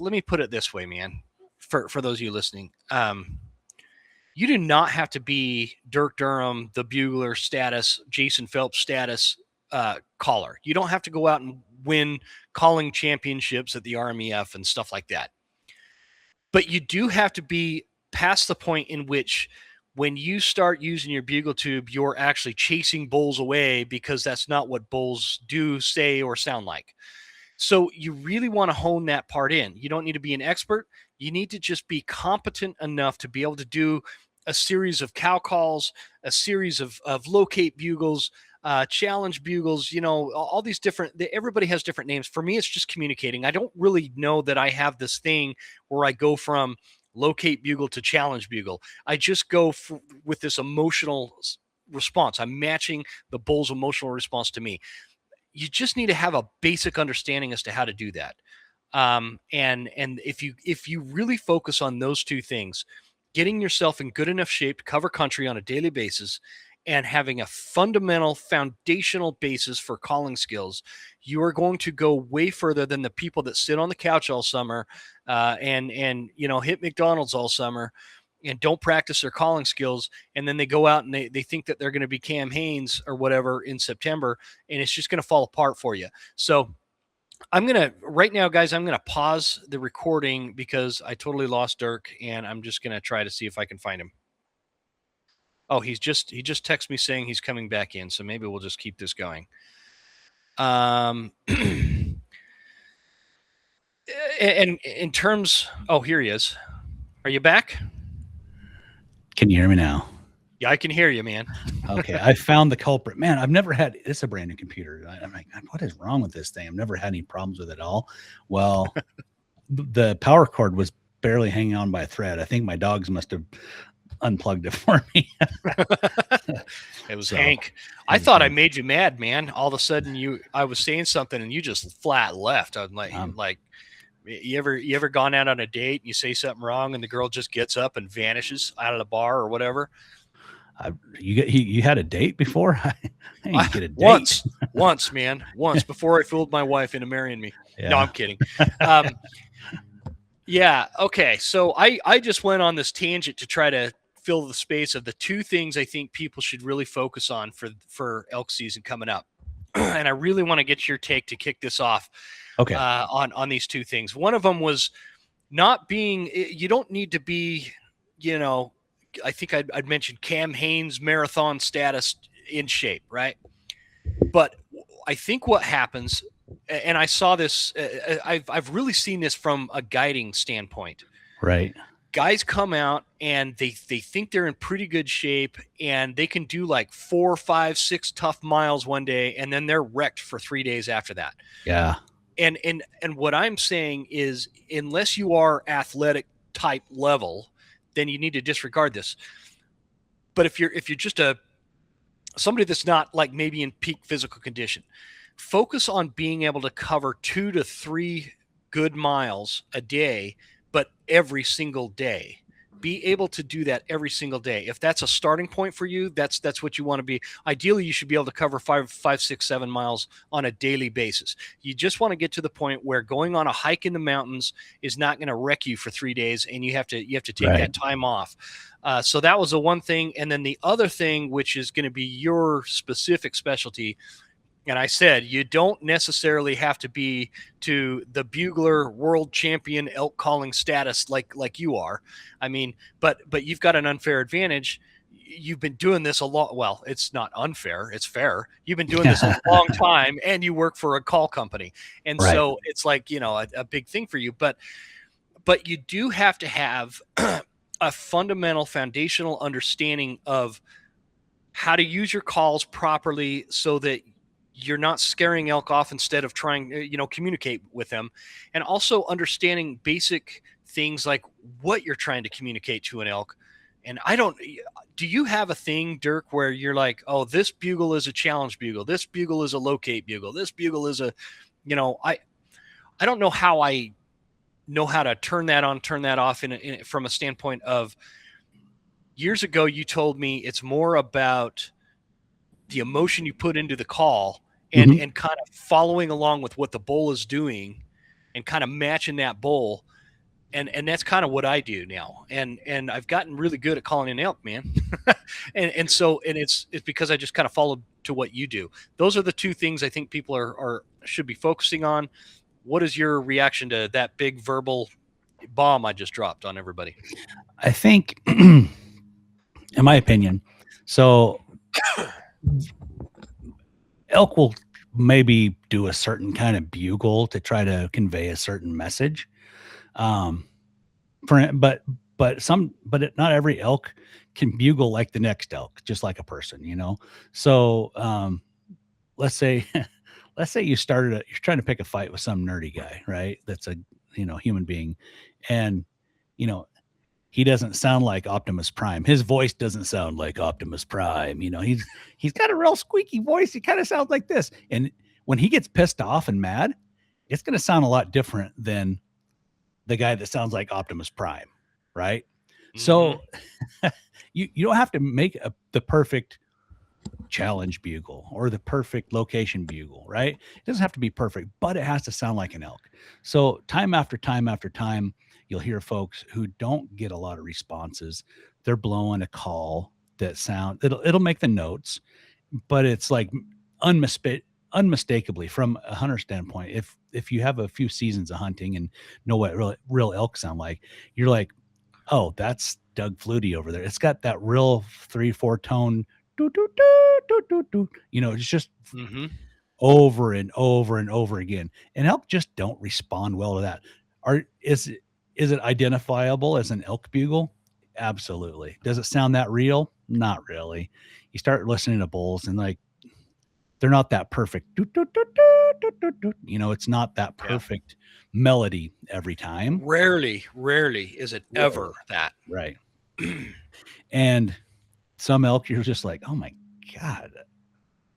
A: me put it this way, man. For those of you listening, you do not have to be Dirk Durham, the Bugler status, Jason Phelps status caller. You don't have to go out and win calling championships at the RMEF and stuff like that. But you do have to be past the point in which when you start using your bugle tube, you're actually chasing bulls away, because that's not what bulls do, say, or sound like. So you really want to hone that part in. You don't need to be an expert. You need to just be competent enough to be able to do a series of cow calls, a series of locate bugles, challenge bugles, all these different, everybody has different names. For me, it's just communicating. I don't really know that I have this thing where I go from locate bugle to challenge bugle. I just go with this emotional response. I'm matching the bull's emotional response to me. You just need to have a basic understanding as to how to do that. And if you really focus on those two things, getting yourself in good enough shape to cover country on a daily basis and having a fundamental foundational basis for calling skills, you are going to go way further than the people that sit on the couch all summer and hit McDonald's all summer and don't practice their calling skills. And then they go out and they think that they're going to be Cam Hanes or whatever in September, and it's just going to fall apart for you. So right now, guys, I'm going to pause the recording because I totally lost Dirk, and I'm just going to try to see if I can find him. Oh, he just texted me saying he's coming back in. So maybe we'll just keep this going. And in terms, here he is. Are you back?
B: Can you hear me now?
A: Yeah, I can hear you, man.
B: Okay, I found the culprit. Man, I've never had, it's a brand new computer. I'm like, what is wrong with this thing? I've never had any problems with it at all. Well, the power cord was barely hanging on by a thread. I think my dogs must have unplugged it for me.
A: It was Hank. I thought I made you mad, man. All of a sudden I was saying something and you just flat left. I'm like, you ever gone out on a date and you say something wrong and the girl just gets up and vanishes out of the bar or whatever?
B: You had a date before? I didn't get a date.
A: Once, man. Once, before I fooled my wife into marrying me. Yeah. No, I'm kidding. Yeah. Okay. So I just went on this tangent to try to fill the space of the two things I think people should really focus on for elk season coming up. And I really want to get your take to kick this off.
B: Okay.
A: On these two things. One of them was not being, you don't need to be, I think I'd mentioned Cam Hanes marathon status in shape, right? But I think what happens and I saw this. I've really seen this from a guiding standpoint.
B: Right.
A: Guys come out and they think they're in pretty good shape, and they can do like 4, 5, 6 tough miles one day, and then they're wrecked for 3 days after that.
B: Yeah.
A: And what I'm saying is, unless you are athletic type level, then you need to disregard this. But if you're just somebody that's not like maybe in peak physical condition, focus on being able to cover 2 to 3 good miles a day, but every single day. Be able to do that every single day. If that's a starting point for you, that's what you want to be. Ideally, you should be able to cover 5, 6, 7 miles on a daily basis. You just want to get to the point where going on a hike in the mountains is not going to wreck you for 3 days, and you have to take
B: Right.
A: that time off. So that was the one thing, and then the other thing, which is going to be your specific specialty. And I said, you don't necessarily have to be to the Bugler world champion elk calling status like you are. I mean, but you've got an unfair advantage. You've been doing this a lot. Well, it's not unfair. It's fair. You've been doing this a long time, and you work for a call company. And
B: Right.
A: so it's like, a big thing for you, but you do have to have a fundamental foundational understanding of how to use your calls properly so that you're not scaring elk off instead of trying to, communicate with them, and also understanding basic things like what you're trying to communicate to an elk. And do you have a thing, Dirk, where you're like, oh, this bugle is a challenge bugle, this bugle is a locate bugle, this bugle is a, I don't know how I know how to turn that on, turn that off from a standpoint of, years ago, you told me it's more about the emotion you put into the call, and
B: Mhm.
A: and kind of following along with what the bull is doing and kind of matching that bull. And that's kind of what I do now. And I've gotten really good at calling an elk, man. and so it's because I just kind of followed to what you do. Those are the two things I think people should be focusing on. What is your reaction to that big verbal bomb I just dropped on everybody?
B: I think, in my opinion, so elk will maybe do a certain kind of bugle to try to convey a certain message. But not every elk can bugle like the next elk, just like a person. So let's say you're trying to pick a fight with some nerdy guy, right? That's a human being, and he doesn't sound like Optimus Prime. His voice doesn't sound like Optimus Prime. He's got a real squeaky voice. He kind of sounds like this. And when he gets pissed off and mad, it's going to sound a lot different than the guy that sounds like Optimus Prime, right?
A: Mm-hmm.
B: So you don't have to make the perfect challenge bugle or the perfect location bugle, right? It doesn't have to be perfect, but it has to sound like an elk. So time after time after time, you'll hear folks who don't get a lot of responses. They're blowing a call that it'll make the notes, but it's like unmistakably from a hunter standpoint. If you have a few seasons of hunting and know what real elk sound like, you're like, oh, that's Doug Flutie over there. It's got that real 3-4 tone. Do, do, do, do, do, do. It's just over and over and over again. And elk just don't respond well to that. Is it identifiable as an elk bugle? Absolutely. Does it sound that real? Not really. You start listening to bulls and like, they're not that perfect. It's not that perfect melody every time.
A: Rarely is it ever that.
B: Right. And some elk, you're just like, oh my God.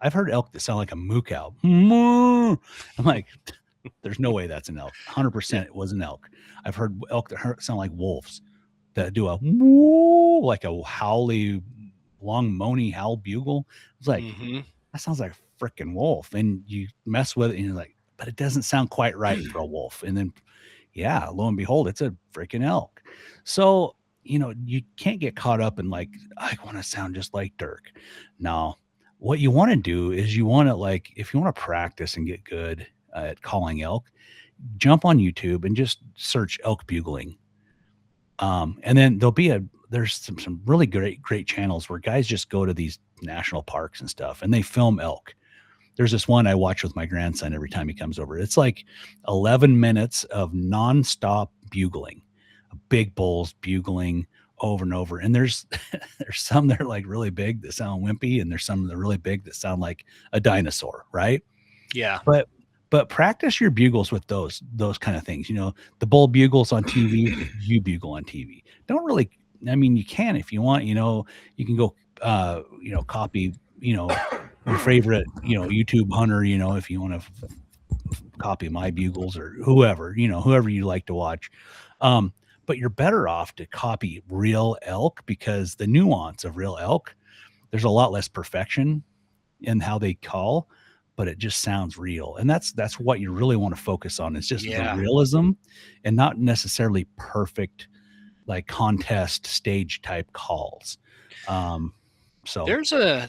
B: I've heard elk that sound like a moo cow. I'm like, there's no way that's an elk. 100% it was an elk. I've heard elk that sound like wolves that do a moo, like a howly, long, moany howl bugle. It's like, that sounds like a freaking wolf. And you mess with it and you're like, but it doesn't sound quite right for a wolf. And then, lo and behold, it's a freaking elk. So, you can't get caught up in like, I want to sound just like Dirk. No, what you want to do is if you want to practice and get good at calling elk, jump on YouTube and just search elk bugling. And then there's some really great channels where guys just go to these national parks and stuff and they film elk there's this one I watch with my grandson every time he comes over. It's like 11 minutes of nonstop bugling, big bulls bugling over and over. And there's there's some that are like really big that sound wimpy, and there's some that are really big that sound like a dinosaur, right?
A: Yeah.
B: But practice your bugles with those kind of things. You know, the bull bugles on TV, you bugle on TV. Don't really, I mean, you can if you want, you know, you can go copy, your favorite, YouTube hunter, if you want to copy my bugles or whoever you like to watch. But you're better off to copy real elk, because the nuance of real elk, there's a lot less perfection in how they call, but it just sounds real. And that's what you really want to focus on. It's just the realism, and not necessarily perfect, like contest stage type calls. So
A: there's an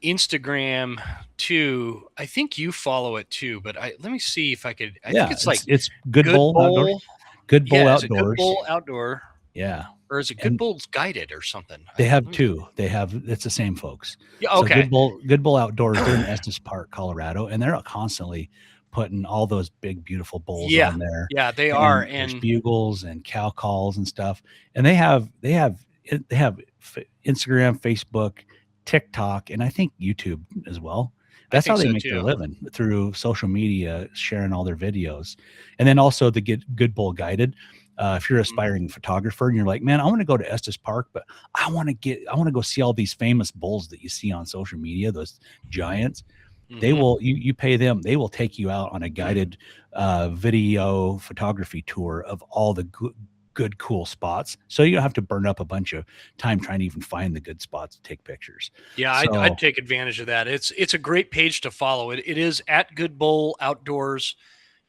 A: Instagram too. I think you follow it too, but let me see if I could. I think
B: it's Good Bull Outdoors. Good Bull Outdoors.
A: Good Bull Outdoor.
B: Yeah.
A: Or is it Good Bull's Guided or something?
B: They have two. It's the same folks.
A: Yeah, okay.
B: So Good Bull Outdoors, they're in Estes Park, Colorado, and they're constantly putting all those big, beautiful bulls on there.
A: Yeah, they are.
B: And there's bugles and cow calls and stuff. And they have Instagram, Facebook, TikTok, and I think YouTube as well. That's how they make their living, through social media, sharing all their videos. And then also the Good Bull Guided. If you're an aspiring photographer and you're like, man, I want to go to Estes Park, but I want to go see all these famous bulls that you see on social media, those giants. They will, you pay them, they will take you out on a guided video photography tour of all the good, cool spots. So you don't have to burn up a bunch of time trying to even find the good spots to take pictures.
A: Yeah, I'd take advantage of that. It's a great page to follow. It is at Good Bull Outdoors.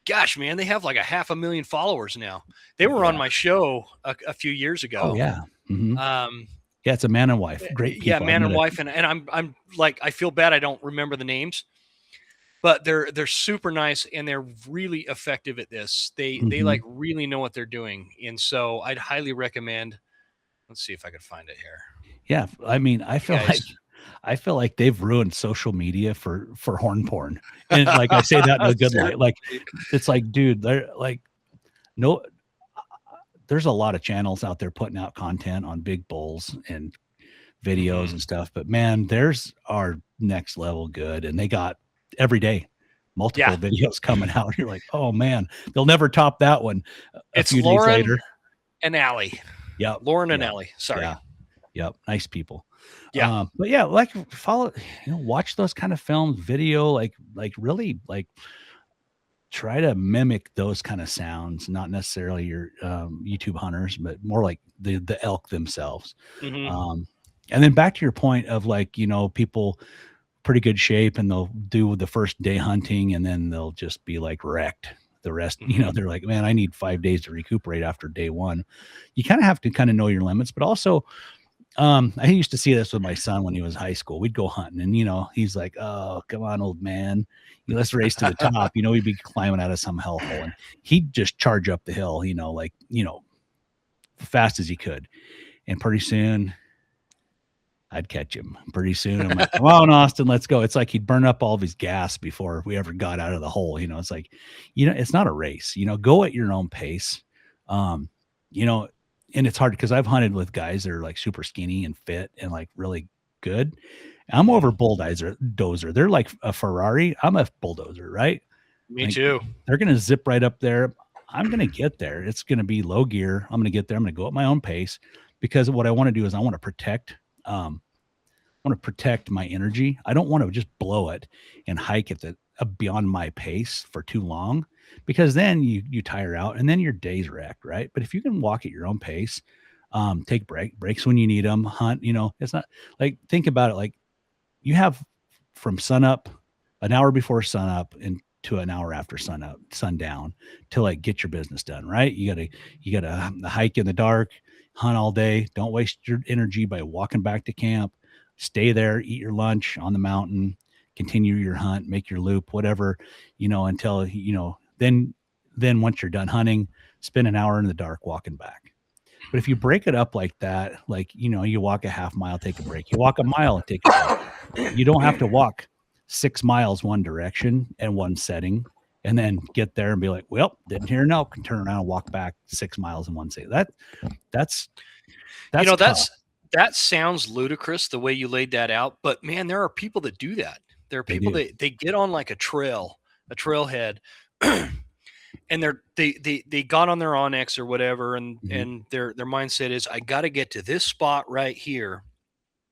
A: Gosh, man, they have like 500,000 followers now. They were on my show a few years ago.
B: Oh yeah. Mm-hmm. Yeah, it's a man and wife. Great people.
A: Yeah, man and wife, and I'm like, I feel bad I don't remember the names, but they're super nice, and they're really effective at this. They like really know what they're doing, and so I'd highly recommend. Let's see if I can find it here.
B: Yeah, I mean, I feel like they've ruined social media for horn porn, and like I say that in a good light. Like it's like, dude, they're like, no. There's a lot of channels out there putting out content on big bulls and videos and stuff, but man, theirs are next level good, and they got every day multiple videos coming out. You're like, oh man, they'll never top that one.
A: It's
B: few
A: Lauren
B: days later.
A: and Allie.
B: Yeah,
A: Lauren and Allie. Sorry.
B: Yeah. Yep, nice people.
A: Yeah,
B: but yeah, like follow, watch those kind of films, video, like really like try to mimic those kind of sounds, not necessarily your YouTube hunters, but more like the elk themselves. And then back to your point of like, people pretty good shape, and they'll do the first day hunting, and then they'll just be like wrecked the rest. They're like, man, I need 5 days to recuperate after day one. You kind of have to kind of know your limits, but also I used to see this with my son when he was in high school. We'd go hunting, and he's like, oh, come on, old man, let's race to the top. He'd be climbing out of some hellhole, and he'd just charge up the hill, fast as he could. And pretty soon I'd catch him. Pretty soon I'm like, come on, Austin, let's go. It's like he'd burn up all of his gas before we ever got out of the hole. It's like, it's not a race, go at your own pace. And it's hard because I've hunted with guys that are like super skinny and fit and like really good. I'm more of a bulldozer. They're like a Ferrari. I'm a bulldozer, right?
A: Me too. They're
B: going to zip right up there. I'm going to get there. It's going to be low gear. I'm going to get there. I'm going to go at my own pace, because what I want to do is I want to protect my energy. I don't want to just blow it and hike at beyond my pace for too long, because then you tire out and then your day's wrecked, right? But if you can walk at your own pace, take breaks when you need them, hunt, it's not like, think about it. Like you have from sunup, an hour before sunup, and to an hour after sundown to like get your business done, right? You gotta hike in the dark, hunt all day. Don't waste your energy by walking back to camp. Stay there, eat your lunch on the mountain, continue your hunt, make your loop, whatever, until, then once you're done hunting, spend an hour in the dark walking back. But if you break it up like that, like, you walk a half mile, take a break. You walk a mile, take a break. You don't have to walk 6 miles one direction and one setting, and then get there and be like, well, didn't hear an elk, and turn around and walk back 6 miles in one setting. That's tough.
A: That sounds ludicrous the way you laid that out, but man, there are people that do that. There are people that they get on like a trailhead, and they got on their Onyx or whatever, and and their mindset is, I got to get to this spot right here,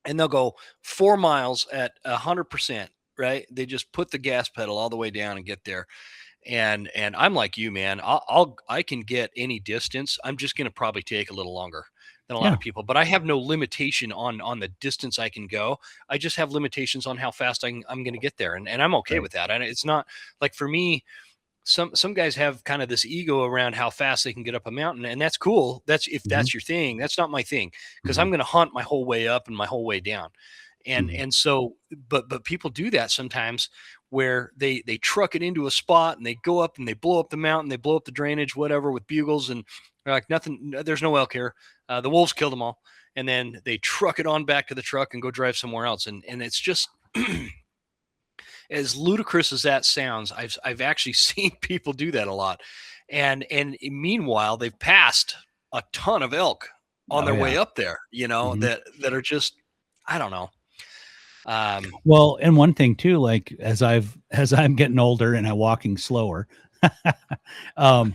A: and they'll go 4 miles at 100%. Right? They just put the gas pedal all the way down and get there. And I'm like you, man. I can get any distance. I'm just going to probably take a little longer than a lot of people, but I have no limitation on the distance I can go. I just have limitations on how fast I'm going to get there, and I'm okay with that. And it's not like, for me, some guys have kind of this ego around how fast they can get up a mountain, and that's cool. That's if that's your thing. That's not my thing, because I'm going to hunt my whole way up and my whole way down. And so, but people do that sometimes, where they truck it into a spot and they go up and they blow up the mountain, they blow up the drainage, whatever, with bugles, and they're like, nothing, there's no elk here. The wolves killed them all. And then they truck it on back to the truck and go drive somewhere else. And it's just, as ludicrous as that sounds, I've actually seen people do that a lot. And meanwhile, they've passed a ton of elk on their way up there, that are just, I don't know.
B: Well, and one thing too, like as I'm getting older and I'm walking slower, because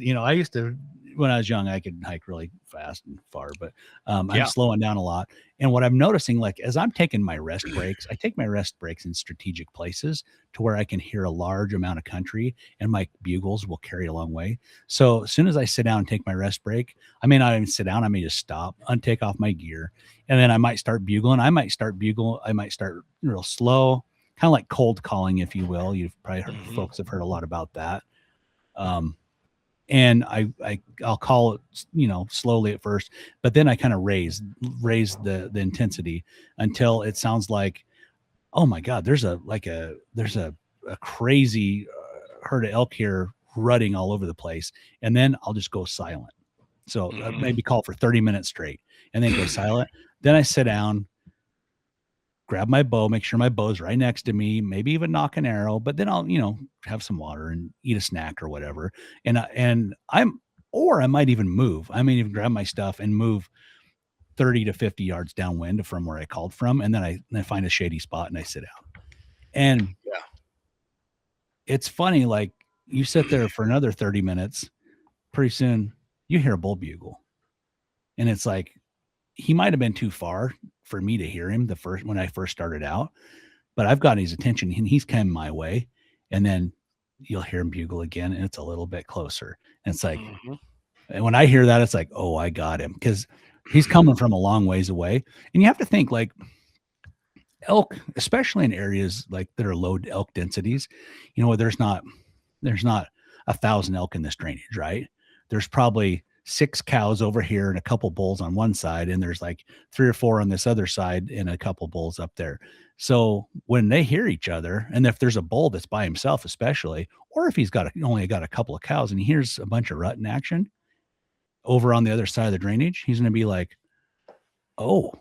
B: I used to, when I was young, I could hike really fast and far, but I'm slowing down a lot. And what I'm noticing, like as I'm taking my rest breaks, I take my rest breaks in strategic places to where I can hear a large amount of country, and my bugles will carry a long way. So as soon as I sit down and take my rest break, I may not even sit down. I may just stop, untake off my gear, and then I might start bugling. I might start real slow, kind of like cold calling, if you will. You've probably heard, folks have heard a lot about that. And I'll call it, slowly at first, but then I kind of raise the intensity until it sounds like, oh my God, there's a crazy herd of elk here rutting all over the place. And then I'll just go silent. So maybe call for 30 minutes straight and then go silent. Then I sit down, grab my bow, make sure my bow's right next to me, maybe even knock an arrow, but then I'll, have some water and eat a snack or whatever. And I might even move. I may even grab my stuff and move 30 to 50 yards downwind from where I called from. And then I find a shady spot and I sit down. And it's funny, like you sit there for another 30 minutes, pretty soon you hear a bull bugle. And it's like, he might've been too far for me to hear him when I first started out, but I've got his attention and he's coming my way. And then you'll hear him bugle again, and it's a little bit closer. And it's like, and when I hear that, it's like, oh, I got him, because he's coming from a long ways away. And you have to think, like, elk, especially in areas like that are low elk densities, there's not 1,000 elk in this drainage, right? There's probably 6 cows over here and a couple bulls on one side, and there's like 3 or 4 on this other side and a couple bulls up there. So when they hear each other, and if there's a bull that's by himself, especially, or if he's only got a couple of cows and he hears a bunch of rut in action over on the other side of the drainage, he's going to be like, oh,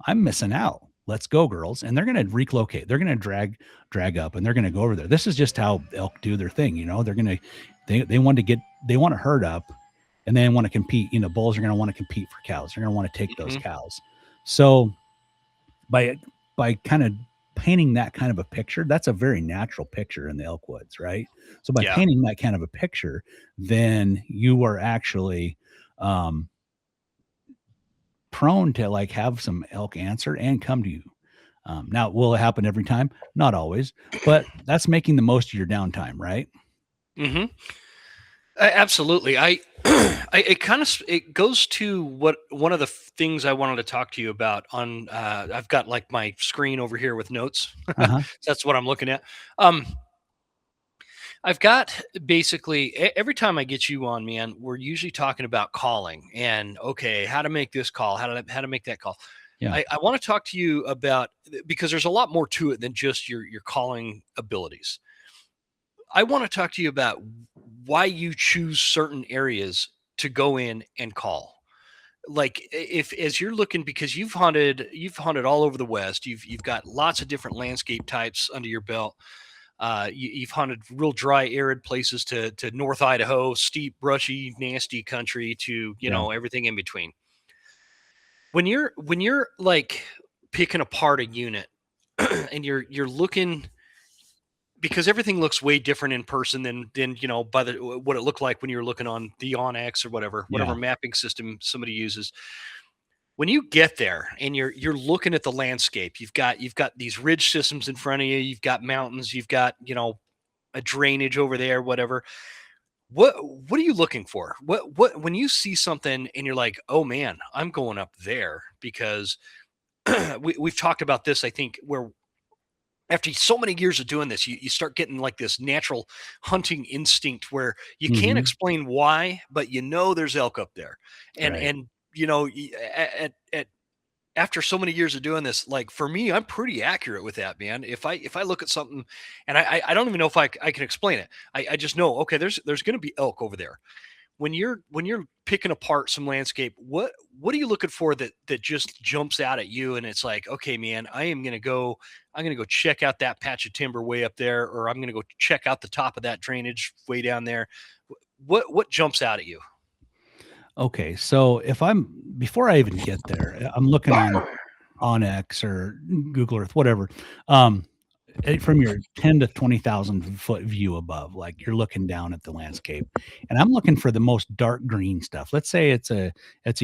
B: I'm missing out. Let's go, girls. And they're going to relocate. They're going to drag up, and they're going to go over there. This is just how elk do their thing. They're going to, they want to herd up, and they want to compete. Bulls are going to want to compete for cows. They're going to want to take those cows. So by kind of painting that kind of a picture, that's a very natural picture in the elk woods, right? So by painting that kind of a picture, then you are actually prone to like have some elk answer and come to you. Now, will it happen every time? Not always, but that's making the most of your downtime, right?
A: Absolutely. It goes to what one of the things I wanted to talk to you about on, I've got like my screen over here with notes. So that's what I'm looking at. I've got basically every time I get you on, man, we're usually talking about calling and how to make this call, how to make that call. Yeah. I want to talk to you about, because there's a lot more to it than just your calling abilities. I want to talk to you about why you choose certain areas to go in and call. like if as you're looking, because you've hunted all over the West, you've got lots of different landscape types under your belt. You've hunted real dry, arid places to North Idaho, steep, brushy, nasty country to
B: Yeah.
A: everything in between. When you're like picking apart a unit and you're looking, because everything looks way different in person than by what it looked like when you were looking on the Onyx or whatever
B: Yeah.
A: mapping system somebody uses. When you get there and you're looking at the landscape, you've got these ridge systems in front of you, you've got mountains, you've got a drainage over there, whatever. What are you looking for? What when you see something and you're like, oh man, I'm going up there, because we've talked about this, I think, where after so many years of doing this, you start getting like this natural hunting instinct where you can't
B: Mhm.
A: explain why, but there's elk up there. And
B: Right.
A: and at after so many years of doing this, like for me, I'm pretty accurate with that, man. If I look at something and I don't even know if I can explain it. I just know, okay, there's going to be elk over there. When you're picking apart some landscape, what are you looking for that just jumps out at you and it's like, okay, man, I'm gonna go check out that patch of timber way up there, or I'm gonna go check out the top of that drainage way down there. What jumps out at you?
B: Okay, so before I even get there, I'm looking on Onyx or Google Earth, whatever. From your 10 to 20,000 foot view above, like you're looking down at the landscape, and I'm looking for the most dark green stuff. Let's say it's a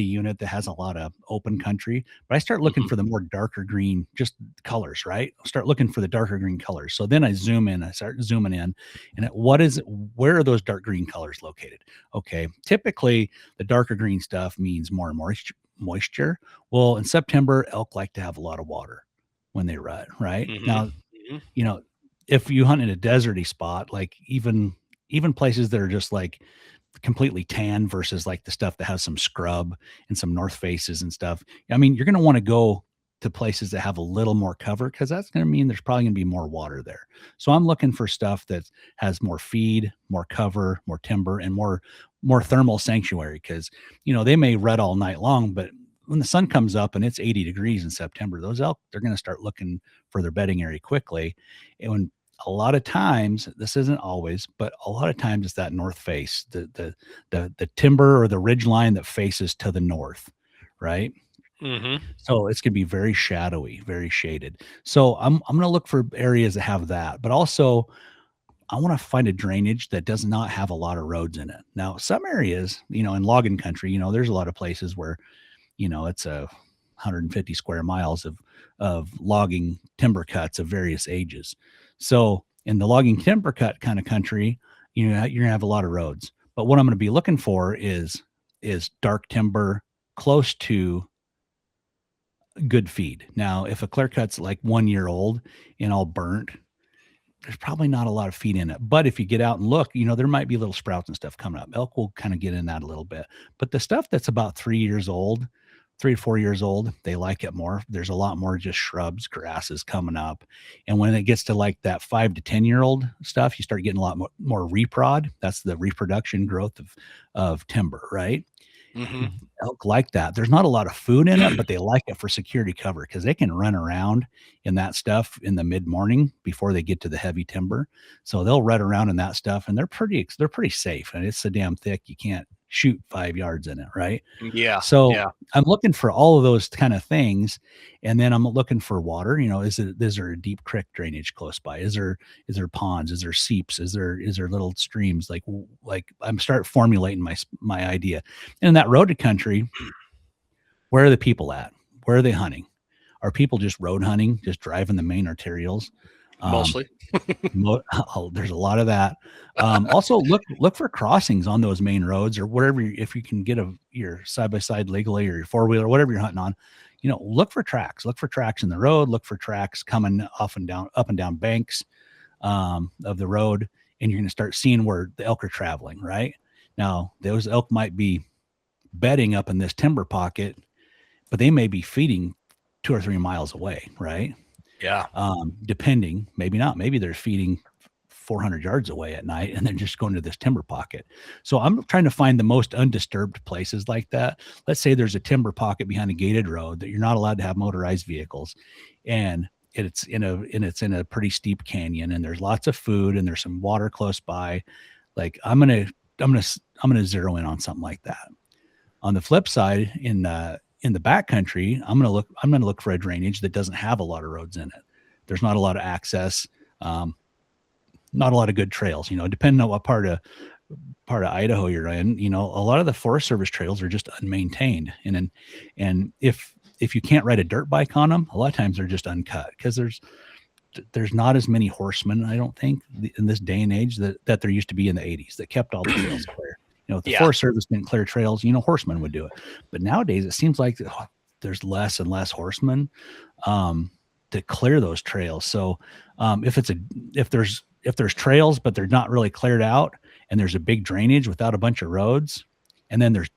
B: unit that has a lot of open country, but I start looking
A: Mhm.
B: for the more darker green, just colors, right? I'll start looking for the darker green colors. So then I start zooming in, and where are those dark green colors located? Okay, typically the darker green stuff means more moisture. Well, in September, elk like to have a lot of water when they rut, right?
A: Mhm.
B: Now,
A: Mhm.
B: you know, if you hunt in a deserty spot, like even places that are just like completely tan versus like the stuff that has some scrub and some north faces and stuff. I mean, you're going to want to go to places that have a little more cover because that's going to mean there's probably going to be more water there. So I'm looking for stuff that has more feed, more cover, more timber, and more thermal sanctuary because they may rut all night long, but when the sun comes up and it's 80 degrees in September, those elk, they're going to start looking for their bedding area quickly. And when a lot of times, this isn't always, but a lot of times it's that north face, the timber or the ridge line that faces to the north, right?
A: Mhm.
B: So it's gonna be very shadowy, very shaded. So I'm gonna look for areas that have that, but also I want to find a drainage that does not have a lot of roads in it. Now, some areas, in logging country, there's a lot of places where it's a 150 square miles of logging timber cuts of various ages. So in the logging timber cut kind of country, you're gonna have a lot of roads. But what I'm going to be looking for is dark timber close to good feed. Now, if a clear cut's like 1 year old and all burnt, there's probably not a lot of feed in it. But if you get out and look, there might be little sprouts and stuff coming up. Elk will kind of get in that a little bit. But the stuff that's about 3 years old, 3 to 4 years old, they like it more. There's a lot more just shrubs, grasses coming up. And when it gets to like that 5 to 10 year old stuff, you start getting a lot more reprod. That's the reproduction growth of timber, right?
A: Mhm.
B: Elk like that. There's not a lot of food in it, but they like it for security cover because they can run around in that stuff in the mid morning before they get to the heavy timber. So they'll run around in that stuff, and they're pretty safe. And it's so damn thick you can't shoot 5 yards in it, right?
A: Yeah.
B: So
A: Yeah.
B: I'm looking for all of those kind of things, and then I'm looking for water. Is there a deep creek drainage close by? Is there ponds? Is there seeps? Is there little streams? Like I'm start formulating my idea. And in that road country, where are the people at? Where are they hunting? Are people just road hunting, just driving the main arterials? Um,
A: Mostly.
B: there's a lot of that. Also, look for crossings on those main roads or whatever. If you can get your side by side legally or your four wheeler, whatever you're hunting on, look for tracks. Look for tracks in the road. Look for tracks coming up and down banks of the road, and you're going to start seeing where the elk are traveling. Right now, those elk might be bedding up in this timber pocket, but they may be feeding 2 or 3 miles away. Right.
A: Yeah.
B: Depending, maybe not. Maybe they're feeding 400 yards away at night and then just go into this timber pocket. So I'm trying to find the most undisturbed places like that. Let's say there's a timber pocket behind a gated road that you're not allowed to have motorized vehicles, and it's in a pretty steep canyon, and there's lots of food and there's some water close by. Like I'm gonna zero in on something like that. On the flip side, in the backcountry, I'm gonna look for a drainage that doesn't have a lot of roads in it. There's not a lot of access, not a lot of good trails. Depending on what part of Idaho you're in, a lot of the Forest Service trails are just unmaintained, and if you can't ride a dirt bike on them, a lot of times they're just uncut because there's not as many horsemen, I don't think, in this day and age that there used to be in the 80s that kept all the trails clear. If the Forest Service didn't clear trails, horsemen would do it. But nowadays it seems like there's less and less horsemen to clear those trails. So if there's trails, but they're not really cleared out, and there's a big drainage without a bunch of roads, and then there's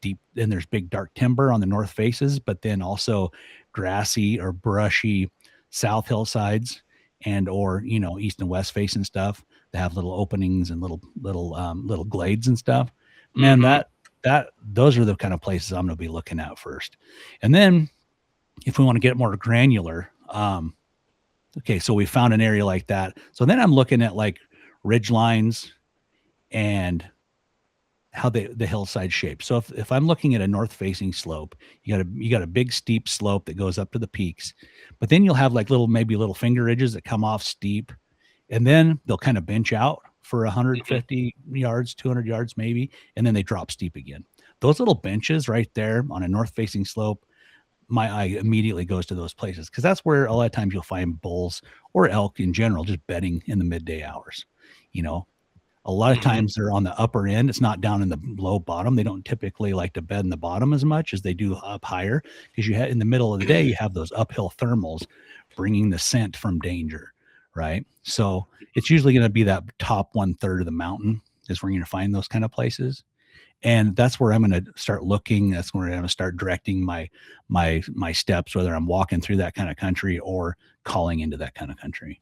B: big dark timber on the north faces, but then also grassy or brushy south hillsides or east and west face and stuff that have little openings and little glades and stuff. Man, those are the kind of places I'm going to be looking at first. And then if we want to get more granular, okay, so we found an area like that. So then I'm looking at like ridge lines and how the hillside shape. So if I'm looking at a north facing slope, you got a big steep slope that goes up to the peaks, but then you'll have like maybe little finger ridges that come off steep, and then they'll kind of bench out for 150 yards, 200 yards maybe, and then they drop steep again. Those little benches right there on a north facing slope, my eye immediately goes to those places because that's where a lot of times you'll find bulls or elk in general just bedding in the midday hours. A lot of times they're on the upper end. It's not down in the low bottom. They don't typically like to bed in the bottom as much as they do up higher, because in the middle of the day, you have those uphill thermals bringing the scent from danger, right? So it's usually going to be that top 1/3 of the mountain is where you're going to find those kind of places. And that's where I'm going to start looking. That's where I'm going to start directing my steps, whether I'm walking through that kind of country or calling into that kind of country.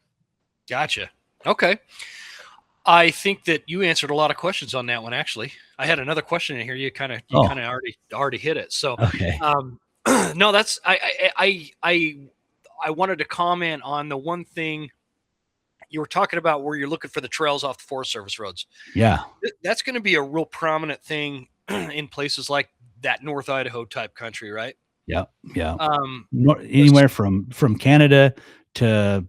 A: Gotcha. Okay. I think that you answered a lot of questions on that one. Actually, I had another question in here. You kind of already hit it. So,
B: okay.
A: No, that's I wanted to comment on the one thing you were talking about where you're looking for the trails off the Forest Service roads.
B: Yeah,
A: that's going to be a real prominent thing in places like that North Idaho type country, right?
B: Yeah. Anywhere from Canada to,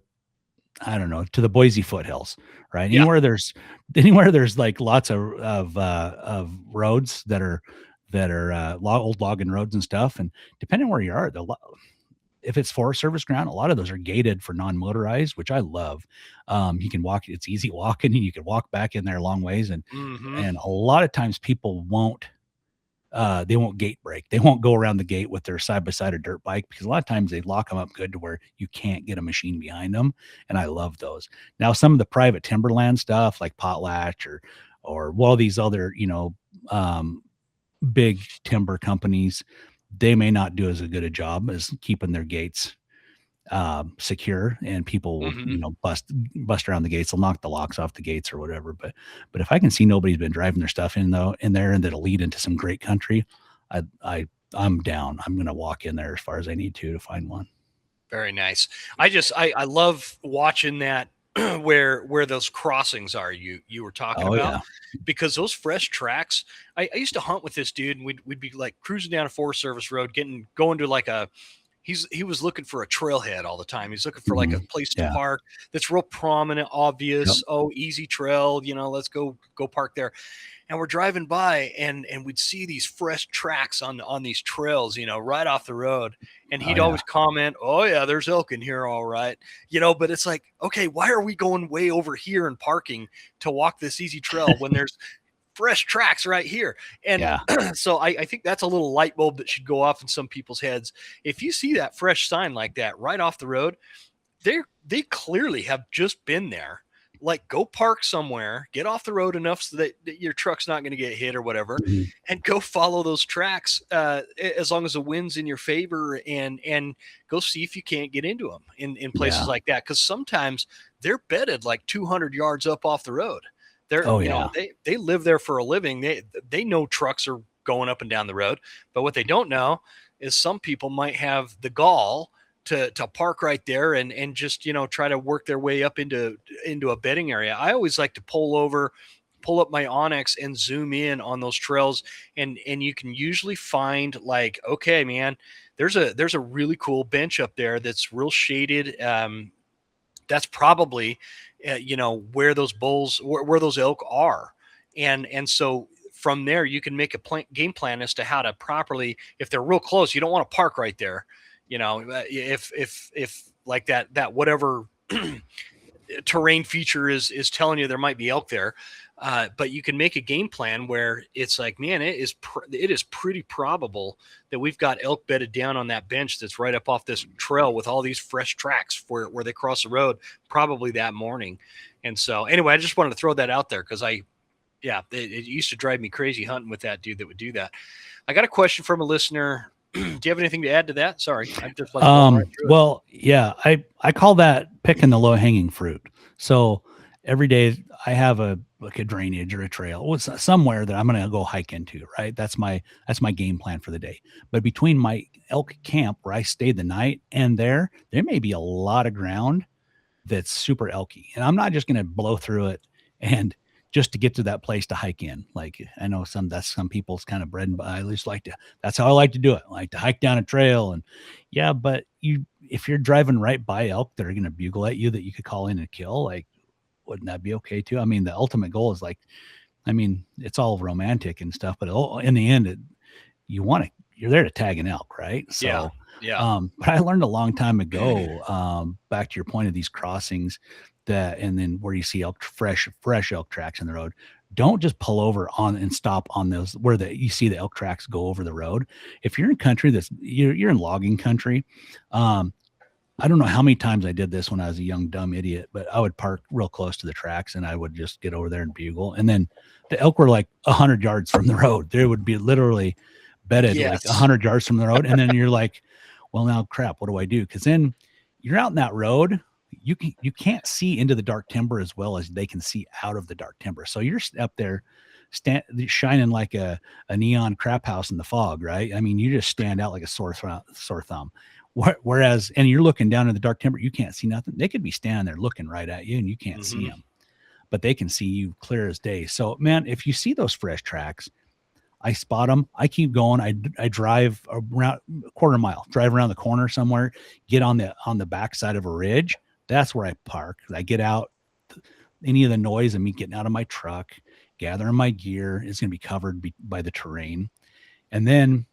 B: I don't know, to the Boise foothills, right?
A: Yeah.
B: Anywhere there's like lots of roads that are old logging roads and stuff. And depending where you are, if it's Forest Service ground, a lot of those are gated for non-motorized, which I love. You can walk; it's easy walking, and you can walk back in there a long ways. And a lot of times people won't. They won't gate break. They won't go around the gate with their side-by-side or dirt bike, because a lot of times they lock them up good to where you can't get a machine behind them. And I love those. Now, some of the private timberland stuff like Potlatch or these other, big timber companies, they may not do as good a job as keeping their gates secure, and people will, bust around the gates. They'll knock the locks off the gates or whatever. But if I can see nobody's been driving their stuff in there and that'll lead into some great country, I'm down. I'm going to walk in there as far as I need to find one.
A: Very nice. I love watching that where those crossings are you were talking about, because those fresh tracks, I used to hunt with this dude, and we'd be like cruising down a Forest Service road, going to like he was looking for a trailhead all the time. He's looking for like a place to park that's real prominent, obvious. Oh, easy trail, let's go park there. And we're driving by, and we'd see these fresh tracks on these trails, right off the road. And he'd always comment, "Oh yeah, there's elk in here, all right." But it's like, okay, why are we going way over here and parking to walk this easy trail when there's fresh tracks right here? And so I think that's a little light bulb that should go off in some people's heads. If you see that fresh sign like that right off the road, they clearly have just been there like go park somewhere, get off the road enough so that your truck's not going to get hit or whatever, and go follow those tracks as long as the wind's in your favor, and go see if you can't get into them in places like that. Because sometimes they're bedded like 200 yards up off the road. They're, they live there for a living. They know trucks are going up and down the road, but what they don't know is some people might have the gall to park right there and just, try to work their way up into a bedding area. I always like to pull up my Onyx and zoom in on those trails. And you can usually find like, okay, man, there's a really cool bench up there that's real shaded. That's probably, where those bulls, where those elk are. And so from there, you can make a game plan as to how to properly, if they're real close, you don't want to park right there. If like that whatever terrain feature is telling you there might be elk there, but you can make a game plan where it's like, man, it is pretty probable that we've got elk bedded down on that bench that's right up off this trail with all these fresh tracks where they cross the road probably that morning. And so anyway, I just wanted to throw that out there because it used to drive me crazy hunting with that dude that would do that. I got a question from a listener. Do you have anything to add to that? Sorry. I'm just like,
B: well, yeah, I call that picking the low hanging fruit. So every day I have a drainage or a trail somewhere that I'm going to go hike into, right? That's my game plan for the day. But between my elk camp where I stayed the night and there may be a lot of ground that's super elky, and I'm not just going to blow through it and just to get to that place to hike in. Like I know some people's kind of bread and butter. I at least that's how I like to do it. I like to hike down a trail, and but if you're driving right by elk that are going to bugle at you that you could call in and kill, like, wouldn't that be okay too? I mean, the ultimate goal is it's all romantic and stuff, but in the end, you're there to tag an elk, right? So, but I learned a long time ago, back to your point of these crossings, and then where you see elk, fresh elk tracks in the road, don't just pull over on and stop on those where you see the elk tracks go over the road. If you're in country you're in logging country, I don't know how many times I did this when I was a young dumb idiot, but I would park real close to the tracks and I would just get over there and bugle. And then the elk were like 100 yards from the road. They would be literally bedded like 100 yards from the road. And then you're like, well, now crap, what do I do? Because then you're out in that road. You can't see into the dark timber as well as they can see out of the dark timber. So you're up there shining like a neon crap house in the fog, right? I mean, you just stand out like a sore thumb. Whereas, and you're looking down in the dark timber, you can't see nothing. They could be standing there looking right at you and you can't see them, but they can see you clear as day. So man, if you see those fresh tracks, I spot them. I keep going. I drive around a quarter mile, drive around the corner somewhere, get on the backside of a ridge. That's where I park. I get out. Any of the noise of me getting out of my truck, gathering my gear is going to be covered by the terrain. And then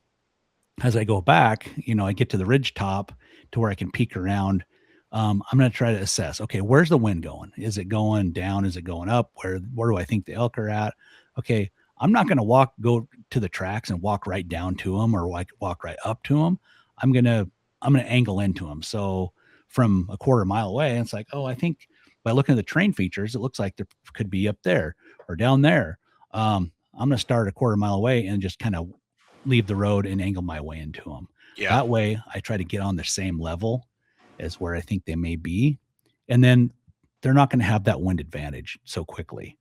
B: as I go back, I get to the ridge top to where I can peek around. I'm going to try to assess, okay, where's the wind going? Is it going down? Is it going up? Where do I think the elk are at? Okay. I'm not going to go to the tracks and walk right down to them or walk right up to them. I'm going to angle into them. So from a quarter mile away, it's like, oh, I think by looking at the terrain features, it looks like there could be up there or down there. I'm going to start a quarter mile away and just kind of leave the road and angle my way into them. Yeah. That way I try to get on the same level as where I think they may be. And then they're not going to have that wind advantage so quickly.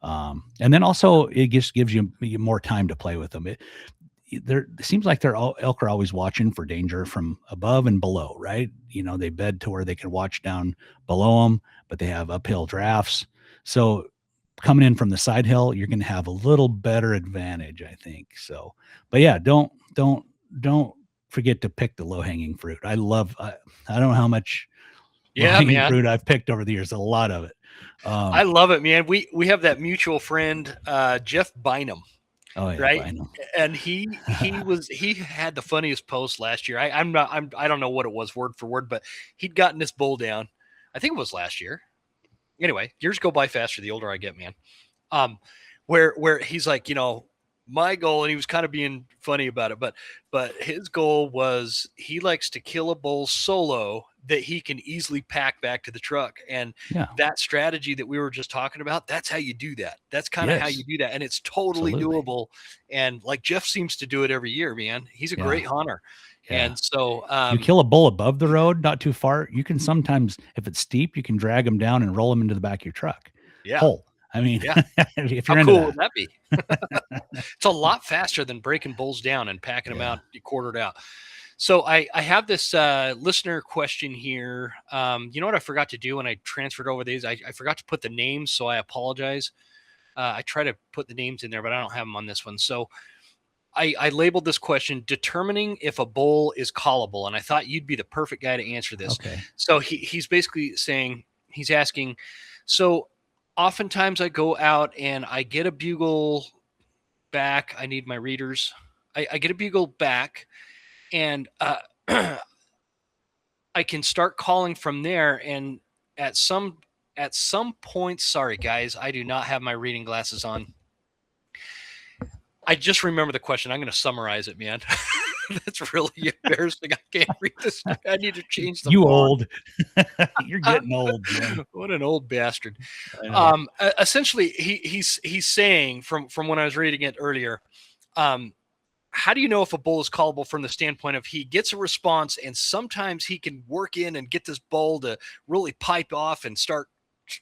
B: And then also it just gives you more time to play with them. It seems like elk are always watching for danger from above and below, right? They bed to where they can watch down below them, but they have uphill drafts. So coming in from the side hill, you're going to have a little better advantage, I think. So, but yeah, don't forget to pick the low hanging fruit. I don't know how much low hanging fruit I've picked over the years. A lot of it.
A: I love it, man. We have that mutual friend, Jeff Bynum.
B: Oh yeah,
A: right.
B: Bynum.
A: And he had the funniest post last year. I don't know what it was word for word, but he'd gotten this bull down. I think it was last year. Anyway, years go by faster the older I get, man. Where he's like, my goal, and he was kind of being funny about it, but his goal was he likes to kill a bull solo that he can easily pack back to the truck. And
B: Yeah.
A: that strategy that we were just talking about, that's how you do that. That's kind of how
B: Yes.
A: you do that. And it's totally
B: Absolutely.
A: doable. And like Jeff seems to do it every year, man. He's a
B: Yeah.
A: great hunter.
B: Yeah.
A: And so
B: You kill a bull above the road, not too far. You can sometimes, if it's steep, you can drag them down and roll them into the back of your truck.
A: yeah.
B: Whole. I mean,
A: Yeah.
B: if
A: How
B: you're into
A: cool
B: that.
A: would that be? It's a lot faster than breaking bulls down and packing them out, quartered out. So I have this listener question here. You know what I forgot to do when I transferred over these? I forgot to put the names, so I apologize. I try to put the names in there, but I don't have them on this one. So I labeled this question, determining if a bull is callable. And I thought you'd be the perfect guy to answer this.
B: Okay.
A: So he's basically saying, he's asking, so oftentimes I go out and I get a bugle back. I need my readers. I get a bugle back, and I can start calling from there. And at some point, sorry guys, I do not have my reading glasses on. I just remember the question. I'm going to summarize it, man. That's really embarrassing. I can't read this. I need to change the
B: You
A: font.
B: old. You're getting old, man.
A: What an old bastard.
B: I know.
A: Essentially, he's saying from when I was reading it earlier, how do you know if a bull is callable from the standpoint of he gets a response, and sometimes he can work in and get this bull to really pipe off and start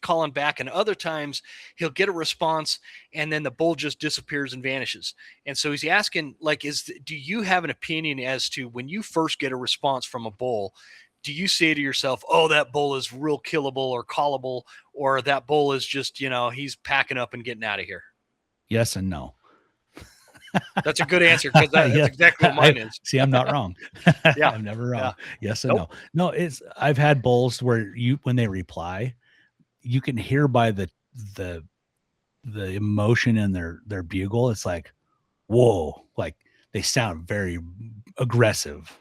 A: calling back, and other times he'll get a response and then the bull just disappears and vanishes. And so he's asking, like, do you have an opinion as to when you first get a response from a bull, do you say to yourself, oh, that bull is real killable or callable, or that bull is just, he's packing up and getting out of here?
B: Yes and no.
A: That's a good answer, because that's exactly what mine is.
B: See, I'm not wrong.
A: Yeah.
B: I'm never wrong.
A: Yeah.
B: Yes and no. No, I've had bulls where when they reply, you can hear by the emotion in their bugle. It's like, whoa, like they sound very aggressive.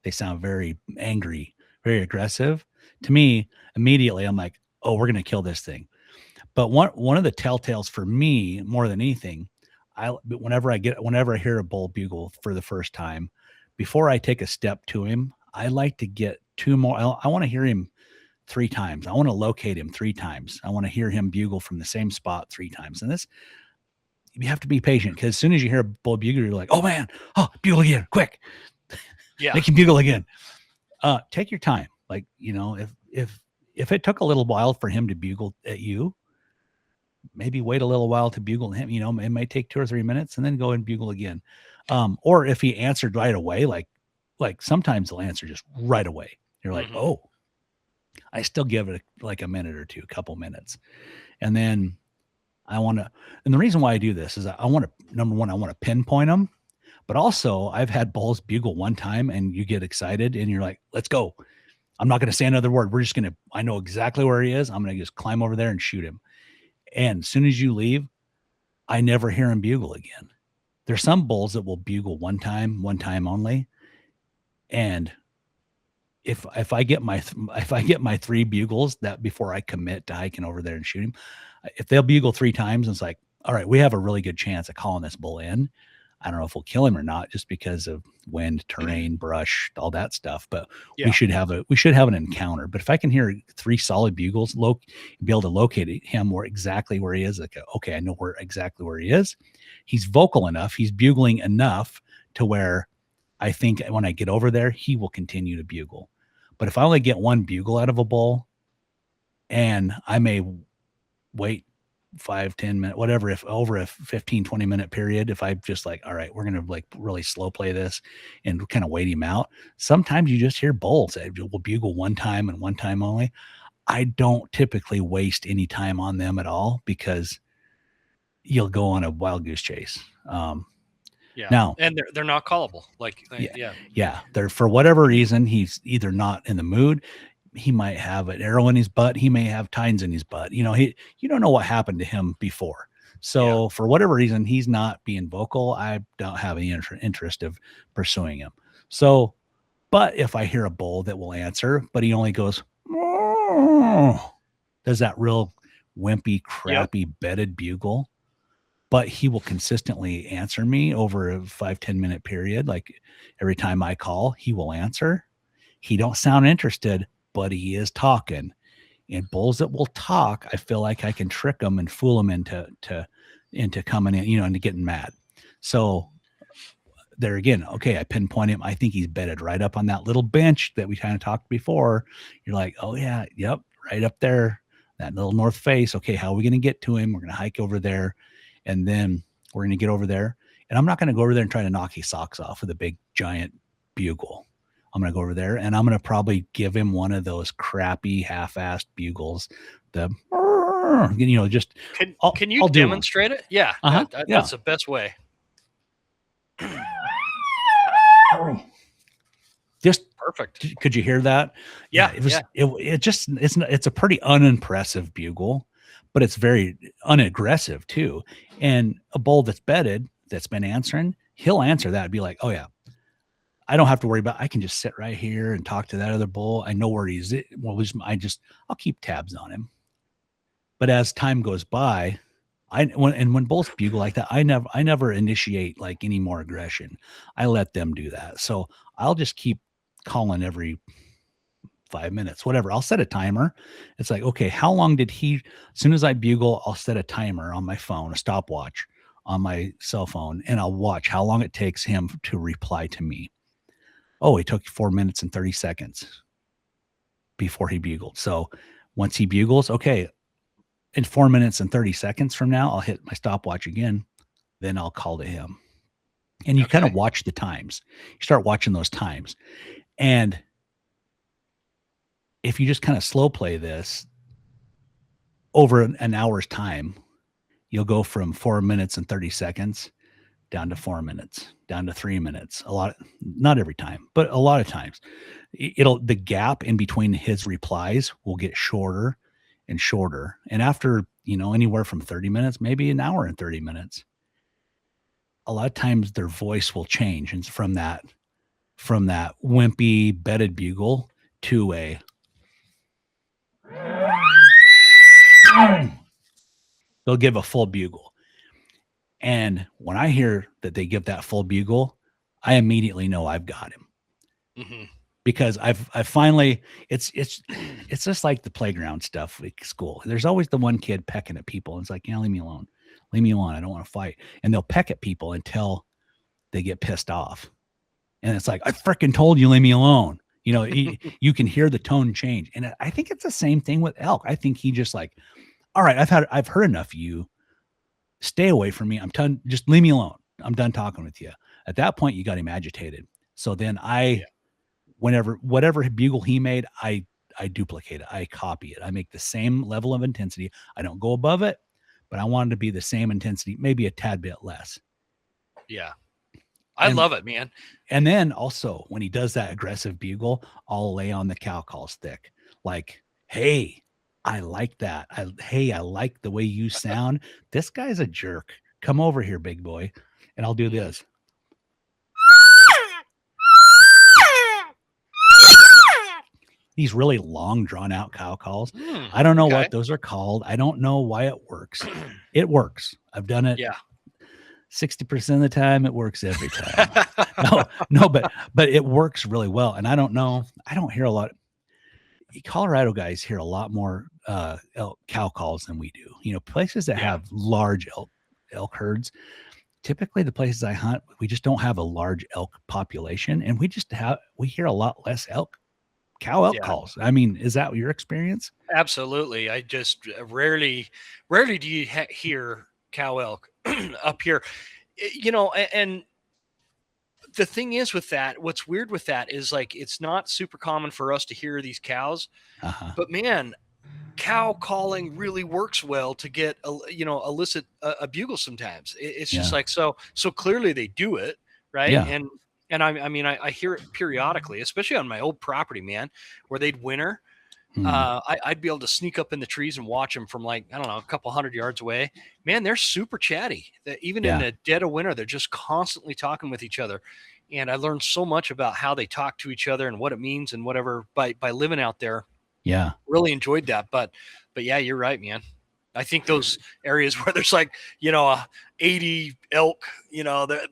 B: They sound very angry, very aggressive. To me, immediately I'm like, oh, we're going to kill this thing. But one of the telltales for me, more than anything, whenever I hear a bull bugle for the first time, before I take a step to him, I like to get two more. I want to hear him 3 times. I want to locate him 3 times. I want to hear him bugle from the same spot 3 times. And this, you have to be patient, because as soon as you hear a bull bugle, you're like, oh man, bugle again, quick.
A: Yeah.
B: Make him bugle again. Take your time. Like, if it took a little while for him to bugle at you, maybe wait a little while to bugle him. It might take 2 or 3 minutes and then go and bugle again. Or if he answered right away, like sometimes they'll answer just right away. You're like, oh, I still give it like a minute or two, a couple minutes. And then and the reason why I do this is number one, I want to pinpoint them, but also I've had bulls bugle one time and you get excited and you're like, let's go. I'm not going to say another word. I know exactly where he is. I'm going to just climb over there and shoot him. And as soon as you leave, I never hear him bugle again. There's some bulls that will bugle one time only. And if I get my 3 bugles that before I commit to hiking over there and shoot him, if they'll bugle 3 times, it's like, all right, we have a really good chance of calling this bull in. I don't know if we'll kill him or not, just because of wind, terrain, brush, all that stuff. But we should have an encounter. But if I can hear 3 solid bugles, be able to locate him exactly where he is. Like, okay, I know exactly where he is. He's vocal enough. He's bugling enough to where I think when I get over there, he will continue to bugle. But if I only get 1 bugle out of a bull, and I may wait 5-10 minutes, whatever, if over a 15-20 minute period, if I just like, all right, we're going to like really slow play this and kind of wait him out. Sometimes you just hear bulls that will bugle 1 time and 1 time only. I don't typically waste any time on them at all, because you'll go on a wild goose chase. Now,
A: and they're not callable.
B: They're, for whatever reason, he's either not in the mood. He might have an arrow in his butt. He may have tines in his butt. You don't know what happened to him before. So for whatever reason, he's not being vocal. I don't have any interest of pursuing him. So, but if I hear a bull that will answer, but he only goes, does that real wimpy, crappy bedded bugle, but he will consistently answer me over a 5-10 minute period. Like every time I call, he will answer. He don't sound interested, but he is talking. And bulls that will talk, I feel like I can trick them and fool them into coming in, into getting mad. So there again, okay, I pinpoint him. I think he's bedded right up on that little bench that we kind of talked before. You're like, oh yeah, yep, right up there, that little north face. Okay, how are we going to get to him? We're going to hike over there, and then we're going to get over there. And I'm not going to go over there and try to knock his socks off with a big giant bugle. I'm going to go over there and I'm going to probably give him one of those crappy half-assed bugles. Just
A: can you demonstrate it? Yeah, that's the best way.
B: Just
A: perfect.
B: Could you hear that?
A: Yeah,
B: it was. It's a pretty unimpressive bugle, but it's very unaggressive too. And a bull that's bedded, that's been answering, he'll answer that and be like, oh yeah, I don't have to worry about, I can just sit right here and talk to that other bull. I know where he's at. Well, I'll keep tabs on him. But as time goes by, when bulls bugle like that, I never initiate like any more aggression. I let them do that. So I'll just keep calling every 5 minutes, whatever. I'll set a timer. It's like, okay, how long did as soon as I bugle, I'll set a timer on my phone, a stopwatch on my cell phone, and I'll watch how long it takes him to reply to me. Oh, it took 4 minutes and 30 seconds before he bugled. So once he bugles, okay, in 4 minutes and 30 seconds from now, I'll hit my stopwatch again. Then I'll call to him. And you kind of watch the times. You start watching those times. And if you just kind of slow play this over an hour's time, you'll go from 4 minutes and 30 seconds down to 4 minutes, down to 3 minutes. Not every time, but a lot of times the gap in between his replies will get shorter and shorter. And after, anywhere from 30 minutes, maybe an hour and 30 minutes, a lot of times their voice will change. And from that wimpy bedded bugle to they'll give a full bugle. And when I hear that they give that full bugle, I immediately know I've got him. Mm-hmm. Because I've finally, it's just like the playground stuff at school. There's always the one kid pecking at people. And it's like, leave me alone. Leave me alone. I don't want to fight. And they'll peck at people until they get pissed off. And it's like, I freaking told you, leave me alone. You can hear the tone change. And I think it's the same thing with elk. I think he just like, all right, I've heard enough of you. Stay away from me. Just leave me alone. I'm done talking with you. At that point, you got him agitated. So then whatever bugle he made, I duplicate it. I copy it. I make the same level of intensity. I don't go above it, but I want it to be the same intensity, maybe a tad bit less.
A: Yeah. I love it, man.
B: And then also when he does that aggressive bugle, I'll lay on the cow calls thick. Like, hey, I like that. I like the way you sound. This guy's a jerk. Come over here, big boy. And I'll do this. These really long, drawn out cow calls. I don't know what those are called. I don't know why it works. It works. I've done it.
A: Yeah.
B: 60% of the time, it works every time. no, but it works really well. And I don't know. I don't hear a lot. Colorado guys hear a lot more elk cow calls than we do. Places that have large elk herds. Typically, the places I hunt, we just don't have a large elk population, and we hear a lot less cow elk calls. I mean, is that your experience?
A: Absolutely. I just rarely do you hear cow elk up here, and the thing is with that, what's weird with that is like, it's not super common for us to hear these cows, but man, cow calling really works well to get, elicit a bugle sometimes. It's just like, so clearly they do it. Right.
B: Yeah.
A: And I hear it periodically, especially on my old property, man, where they'd winter. I'd be able to sneak up in the trees and watch them from like, I don't know, a couple 100 yards away. Man, they're super chatty. Even in the dead of winter, they're just constantly talking with each other. And I learned so much about how they talk to each other and what it means and whatever by living out there.
B: Yeah.
A: Really enjoyed that. But yeah, you're right, man. I think those areas where there's like, 80 elk,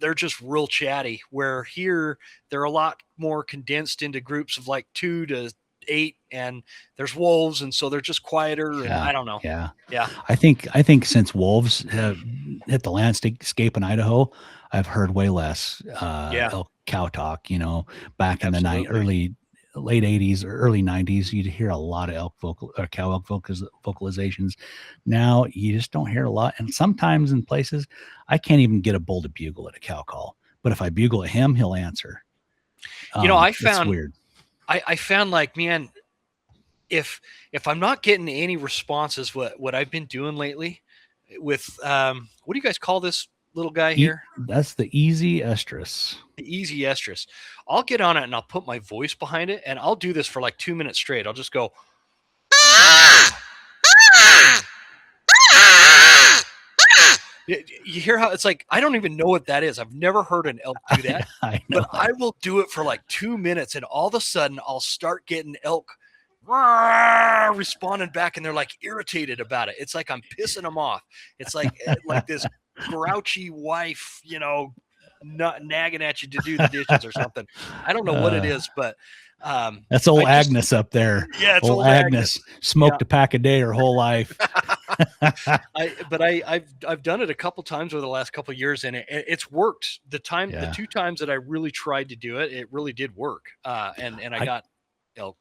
A: they're just real chatty, where here they're a lot more condensed into groups of like 2 to 8, and there's wolves. And so they're just quieter. And
B: Yeah,
A: I don't know.
B: yeah.
A: Yeah.
B: I think since wolves have hit the landscape in Idaho, I've heard way less
A: Yeah,
B: elk cow talk. Back in the
A: absolutely.
B: late 80s or early 90s, you'd hear a lot of cow elk vocalizations. Now you just don't hear a lot. And sometimes in places, I can't even get a bull to bugle at a cow call. But if I bugle at him, he'll answer.
A: I
B: It's
A: found,
B: weird.
A: I found like, man, if I'm not getting any responses, what I've been doing lately with, what do you guys call this little guy here?
B: That's the easy estrus.
A: The easy estrus. I'll get on it and I'll put my voice behind it, and I'll do this for like 2 minutes straight. I'll just go. You hear how it's like, I don't even know what that is. I've never heard an elk do that.
B: I know.
A: But I will do it for like 2 minutes, and all of a sudden I'll start getting elk responding back, and they're like irritated about it. It's like I'm pissing them off. It's like this grouchy wife, not nagging at you to do the dishes or something. I don't know what it is, but
B: that's old Agnes up there.
A: Yeah, it's
B: old Agnes. Smoked a pack a day her whole life.
A: I've done it a couple times over the last couple of years, and it's worked. The 2 times that I really tried to do it, it really did work. And I got elk.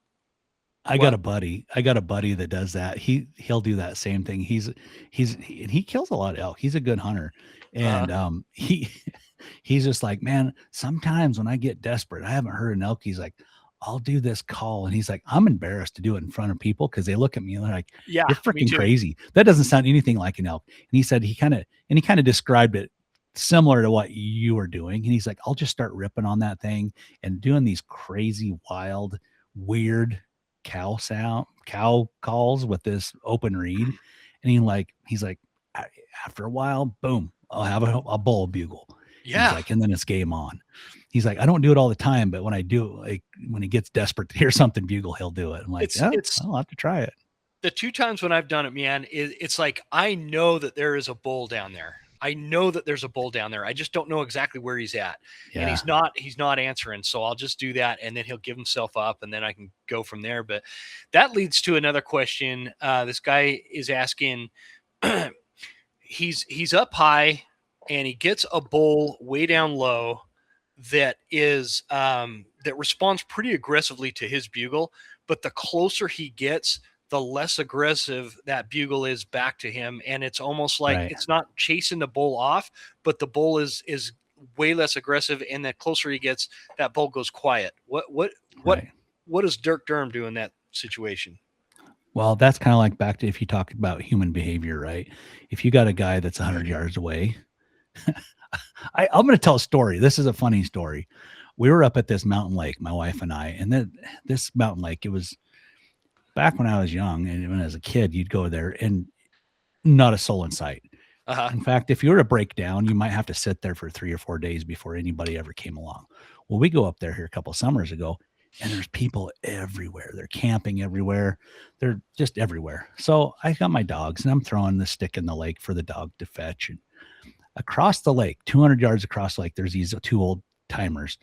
B: I got a buddy that does that. He'll do that same thing. He kills a lot of elk. He's a good hunter. And he's just like, man, sometimes when I get desperate, I haven't heard an elk. He's like, I'll do this call. And he's like, I'm embarrassed to do it in front of people because they look at me and they're like,
A: yeah,
B: you're freaking crazy. That doesn't sound anything like an elk. And he said he kind of described it similar to what you were doing. And he's like, I'll just start ripping on that thing and doing these crazy, wild, weird cow calls with this open reed. And he's like, after a while, boom, I'll have a bull bugle.
A: Yeah.
B: He's like, and then it's game on. He's like, I don't do it all the time, but when I do, like when he gets desperate to hear something bugle, he'll do it. I'm like, I'll have to try it.
A: The 2 times when I've done it, man, it's like, I know that there is a bull down there. I know that there's a bull down there. I just don't know exactly where he's at. Yeah. And he's not answering. So I'll just do that, and then he'll give himself up, and then I can go from there. But that leads to another question. This guy is asking, he's up high and he gets a bull way down low that is, that responds pretty aggressively to his bugle, but the closer he gets, the less aggressive that bugle is back to him. And it's almost like It's not chasing the bull off, but the bull is way less aggressive. And the closer he gets, that bull goes quiet. What does Dirk Durham do in that situation?
B: Well, that's kind of like back to if you talk about human behavior, right? If you got a guy that's 100 yards away, I'm going to tell a story. This is a funny story. We were up at this mountain lake, my wife and I, and then this mountain lake, it was back when I was young, and when I was a kid, you'd go there and not a soul in sight. In fact, if you were to break down, you might have to sit there for 3 or 4 days before anybody ever came along. Well, we go up there here a couple of summers ago, and there's people everywhere. They're camping everywhere. They're just everywhere. So I got my dogs, and I'm throwing the stick in the lake for the dog to fetch. And across the lake, 200 yards across the lake, there's these 2 old timers,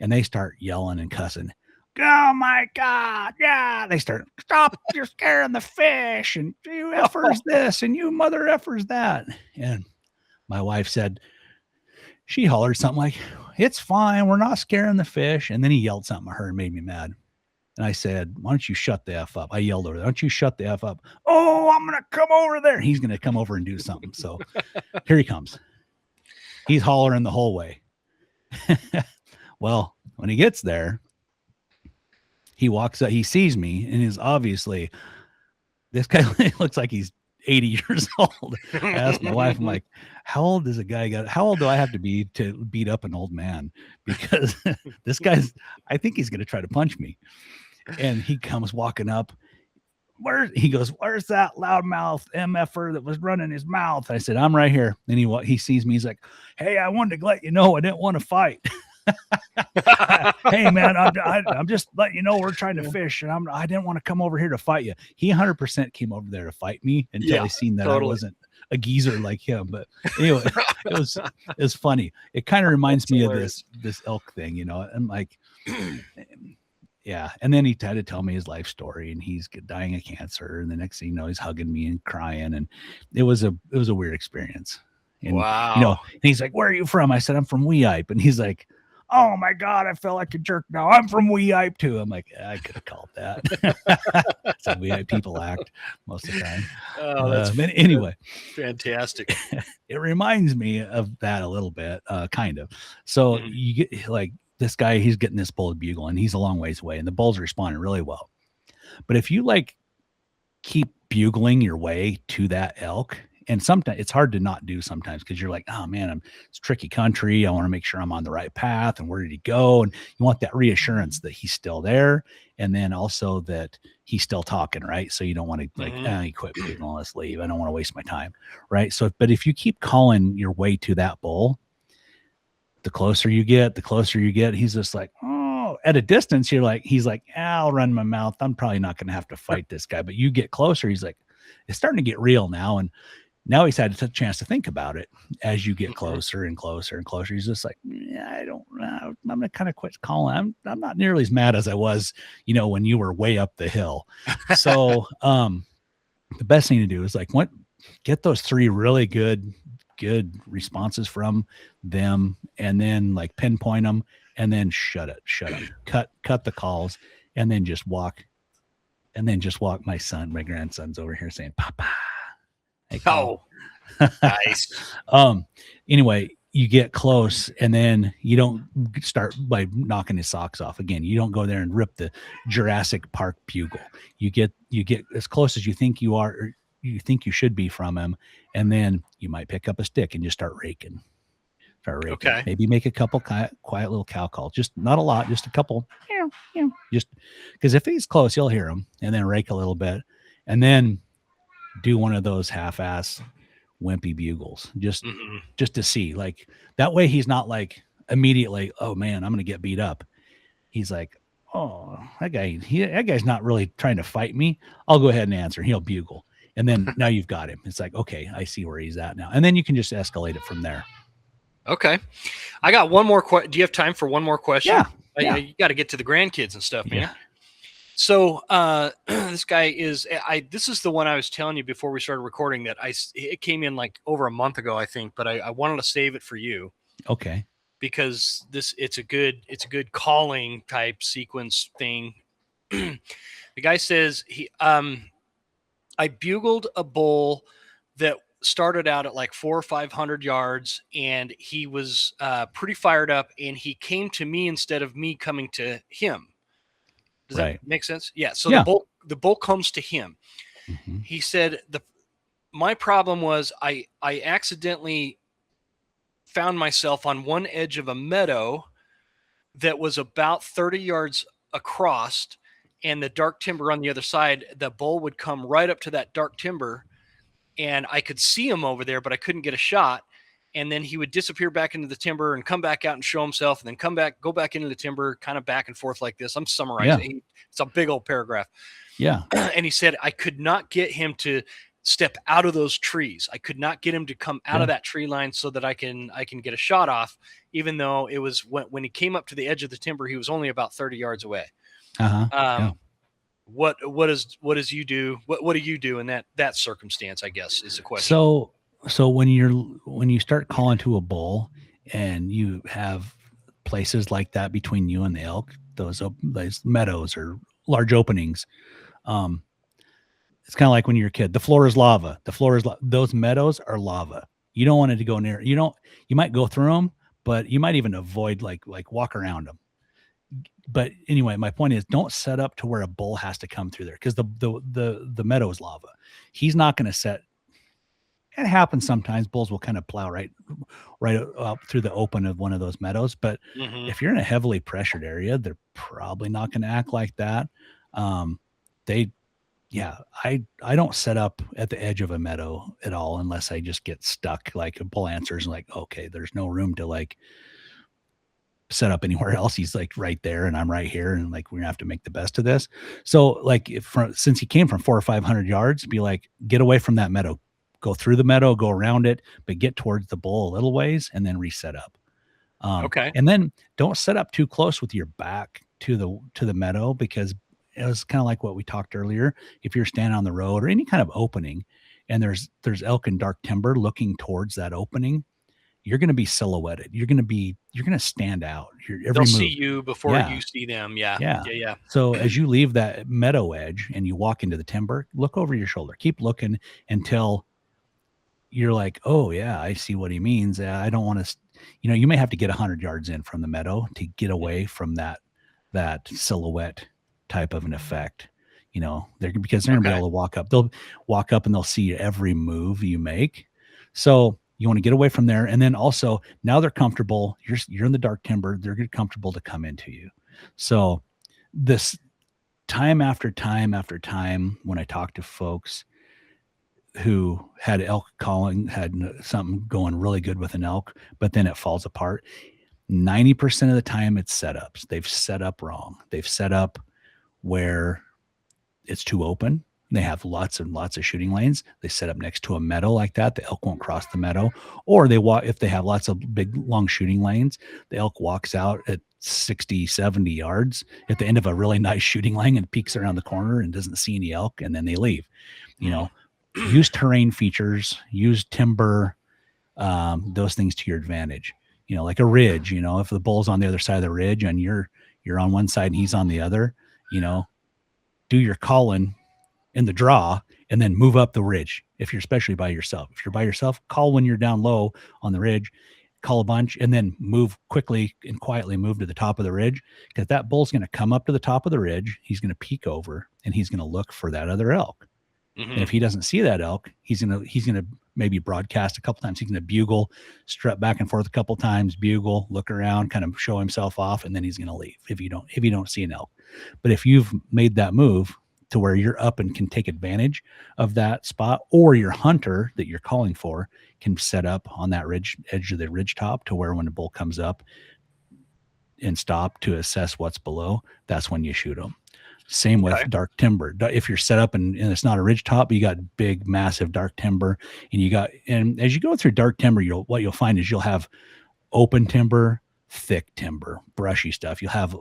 B: and they start yelling and cussing. Oh my God. Yeah. They start, stop, you're scaring the fish, and you effers this, and you mother effers that. And my wife said, she hollered something like, it's fine, we're not scaring the fish. And then he yelled something at her and made me mad. And I said, why don't you shut the F up? I yelled over there, why don't you shut the F up? Oh, I'm going to come over there. He's going to come over and do something. So here he comes. He's hollering the whole way. Well, when he gets there, he walks up, he sees me, and is obviously, this guy looks like he's 80 years old. I asked my wife, I'm like, how old does a guy got? How old do I have to be to beat up an old man? Because this guy's, I think he's going to try to punch me. And he comes walking up. He goes, where's that loudmouth MFer that was running his mouth? I said, I'm right here. And he sees me. He's like, hey, I wanted to let you know I didn't want to fight.
D: Hey man, I'm just letting you know we're trying to fish, and I didn't want to come over here to fight you. He 100% came over there to fight me until he seen that
A: totally.
D: I wasn't a geezer like him. But anyway, it was funny. It kind of reminds me of this elk thing, you know. And like, yeah. And then he had to tell me his life story, and he's dying of cancer. And the next thing you know, he's hugging me and crying, and it was a weird experience. And
A: wow.
D: you know, and he's like, "Where are you from?" I said, "I'm from Weeyipe," and he's like, "Oh my God, I feel like a jerk now. I'm from Weeyipe too." I'm like, I could have called that. That's how Weeyipe people act most of the time.
A: Oh, that's
D: but anyway,
A: fantastic.
D: It reminds me of that a little bit, kind of. So you get like this guy, he's getting this bull bugle, and he's a long ways away, and the bull's responding really well. But if you like keep bugling your way to that elk, and sometimes it's hard to not do sometimes because you're like, oh man, it's tricky country. I want to make sure I'm on the right path and where did he go? And you want that reassurance that he's still there. And then also that he's still talking, right? So you don't want to like, he quit bugling, let's leave. I don't want to waste my time. Right. So, but if you keep calling your way to that bull, the closer you get, he's just like, oh, at a distance, he's like, I'll run my mouth. I'm probably not going to have to fight this guy. But you get closer, he's like, it's starting to get real now. And now he's had a chance to think about it as you get closer and closer and closer. He's just like, yeah, I'm going to kind of quit calling. I'm not nearly as mad as I was, you know, when you were way up the hill. So the best thing to do is like, get those 3 really good responses from them, and then like pinpoint them, and then shut it, cut the calls, and then just walk. My grandson's over here saying, Papa.
A: Oh, nice.
D: Anyway, you get close, and then you don't start by knocking his socks off. Again, you don't go there and rip the Jurassic Park bugle. You get as close as you think you are, or you think you should be from him, and then you might pick up a stick and just start raking. Okay. Maybe make a couple quiet little cow calls. Just not a lot, just a couple. Just because if he's close, you'll hear him, and then rake a little bit, and then do one of those half-ass wimpy bugles just to see, like, that way he's not like immediately, oh man, I'm gonna get beat up. He's like, oh, that guy's not really trying to fight me. I'll go ahead and answer. He'll bugle, and then now you've got him. It's like, okay, I see where he's at now, and then you can just escalate it from there.
A: Okay, I got one more question. Do you have time for one more question?
D: Yeah.
A: You got to get to the grandkids and stuff, man.
D: Yeah.
A: So this guy is, this is the one I was telling you before we started recording that it came in like over a month ago, I think, but I wanted to save it for you.
D: Okay.
A: Because it's a good calling type sequence thing. The guy says I bugled a bull that started out at like 400 or 500 yards, and he was pretty fired up, and he came to me instead of me coming to him. Does that make sense? Yeah. So the bull comes to him. Mm-hmm. He said my problem was I accidentally found myself on one edge of a meadow that was about 30 yards across, and the dark timber on the other side. The bull would come right up to that dark timber, and I could see him over there, but I couldn't get a shot. And then he would disappear back into the timber and come back out and show himself, and then go back into the timber, kind of back and forth like this. I'm summarizing. Yeah. It's a big old paragraph.
D: Yeah.
A: And he said, I could not get him to step out of those trees. I could not get him to come out of that tree line so that I can get a shot off, even though it was when he came up to the edge of the timber, he was only about 30 yards away. What does you do? What do you do in that circumstance, I guess, is the question.
D: So when you start calling to a bull and you have places like that between you and the elk, those meadows or large openings, it's kind of like when you're a kid. The floor is lava. Those meadows are lava. You don't want it to go near. You might go through them, but you might even avoid like walk around them. But anyway, my point is, don't set up to where a bull has to come through there, because the meadow is lava. He's not going to set. It happens sometimes. Bulls will kind of plow right up through the open of one of those meadows. But if you're in a heavily pressured area, they're probably not going to act like that. I don't set up at the edge of a meadow at all unless I just get stuck. Like a bull answers, like, okay, there's no room to like set up anywhere else. He's like right there and I'm right here. And like, we're gonna have to make the best of this. So like since he came from 400 or 500 yards, be like, get away from that meadow, go through the meadow, go around it, but get towards the bull a little ways and then reset up.
A: Okay.
D: And then don't set up too close with your back to the meadow, because it was kind of like what we talked earlier. If you're standing on the road or any kind of opening and there's elk and dark timber looking towards that opening, you're going to be silhouetted. You're going to stand out.
A: They'll see you before you see them. Yeah.
D: So as you leave that meadow edge and you walk into the timber, look over your shoulder. Keep looking until you're like, oh yeah, I see what he means. I don't want to, you may have to get 100 yards in from the meadow to get away from that silhouette type of an effect. Because they're going to be able to walk up. They'll walk up and they'll see every move you make. So you want to get away from there. And then also now they're comfortable. You're in the dark timber. They're comfortable to come into you. So this time after time after time, when I talk to folks who had elk calling, had something going really good with an elk, but then it falls apart, 90% of the time it's setups. They've set up wrong. They've set up where it's too open. They have lots and lots of shooting lanes. They set up next to a meadow like that. The elk won't cross the meadow. Or they walk, if they have lots of big, long shooting lanes, the elk walks out at 60, 70 yards at the end of a really nice shooting lane and peeks around the corner and doesn't see any elk, and then they leave. Use terrain features, use timber, those things to your advantage. Like a ridge, if the bull's on the other side of the ridge and you're on one side and he's on the other, do your calling in the draw and then move up the ridge. If you're especially by yourself, call when you're down low on the ridge, call a bunch, and then move quickly and quietly move to the top of the ridge, because that bull's going to come up to the top of the ridge. He's going to peek over and he's going to look for that other elk. Mm-hmm. And if he doesn't see that elk, he's going to maybe broadcast a couple times. He's going to bugle, strut back and forth a couple times, bugle, look around, kind of show himself off, and then he's going to leave if you don't see an elk. But if you've made that move to where you're up and can take advantage of that spot, or your hunter that you're calling for can set up on that edge of the ridge top to where when the bull comes up and stop to assess what's below, that's when you shoot them. Same with dark timber. If you're set up and it's not a ridge top, but you got big, massive dark timber, and as you go through dark timber, what you'll find is you'll have open timber, thick timber, brushy stuff. You'll have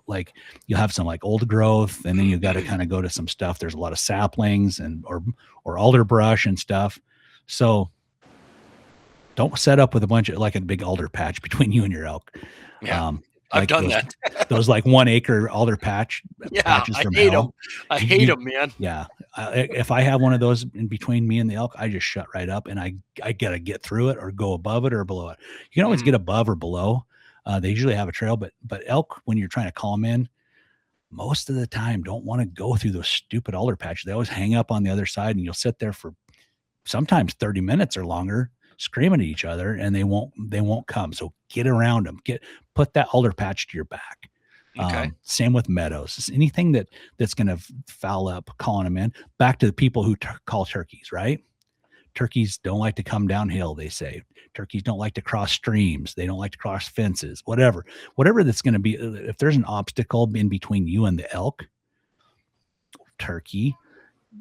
D: some like old growth, and then you've got to kind of go to some stuff. There's a lot of saplings or alder brush and stuff. So don't set up with a bunch of like a big alder patch between you and your elk.
A: Yeah. I've done that.
D: Those like 1 acre alder patches from
A: I hate them. I hate them, man.
D: Yeah. If I have one of those in between me and the elk, I just shut right up and I got to get through it or go above it or below it. You can always get above or below. They usually have a trail, but elk, when you're trying to call them in, most of the time don't want to go through those stupid alder patches. They always hang up on the other side, and you'll sit there for sometimes 30 minutes or longer screaming at each other, and they won't come. So get around them. Put that alder patch to your back.
A: Okay.
D: Same with meadows. Anything that's going to foul up calling them in. Back to the people who call turkeys, right? Turkeys don't like to come downhill, they say. Turkeys don't like to cross streams. They don't like to cross fences, whatever that's going to be. If there's an obstacle in between you and the elk, turkey,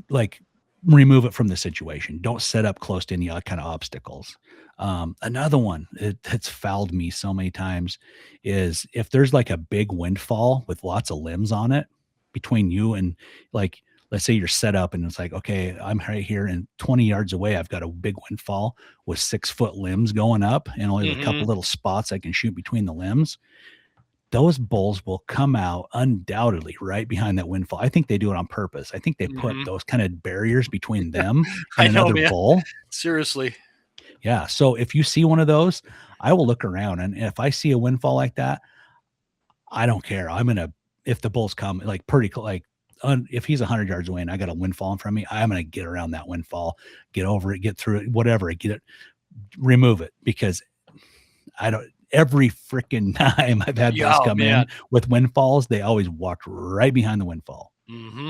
D: like remove it from the situation. Don't set up close to any kind of obstacles. Another one that's fouled me so many times is if there's like a big windfall with lots of limbs on it between you and, like, let's say you're set up and it's like, okay, I'm right here and 20 yards away, I've got a big windfall with 6-foot limbs going up and only a couple little spots I can shoot between the limbs. Those bulls will come out undoubtedly right behind that windfall. I think they do it on purpose. I think they put those kind of barriers between them and another bull.
A: Seriously.
D: Yeah. So if you see one of those, I will look around, and if I see a windfall like that, I don't care. If the bulls come like pretty if he's 100 yards away and I got a windfall in front of me, I'm going to get around that windfall, get over it, get through it, whatever, get it, remove it, because every freaking time I've had those come in with windfalls, they always walked right behind the windfall.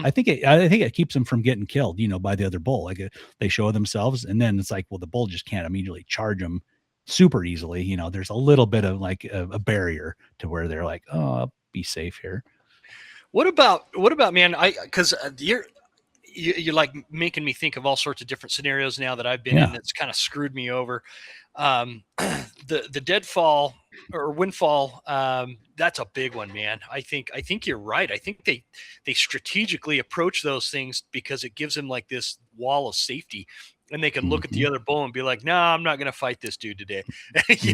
D: I think it keeps them from getting killed, by the other bull. Like they show themselves, and then it's like, well, the bull just can't immediately charge them super easily. There's a little bit of like a barrier to where they're like, oh, I'll be safe here.
A: What about man? Because you're like making me think of all sorts of different scenarios now that I've been in that's kind of screwed me over. The deadfall or windfall, that's a big one, man. I think you're right. I think they strategically approach those things because it gives them like this wall of safety, and they can look at the other bull and be like, no, I'm not going to fight this dude today,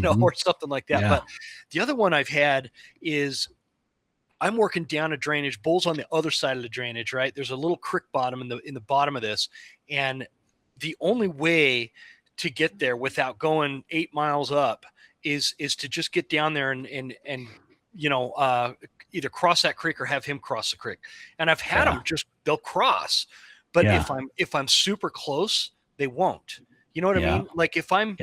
A: or something like that. But the other one I've had is I'm working down a drainage, bull's on the other side of the drainage, right? There's a little creek bottom in the bottom of this. And the only way to get there without going 8 miles up is to just get down there and either cross that creek or have him cross the creek. And I've had them they'll cross, but if I'm super close, they won't. You know what I mean? Like if I'm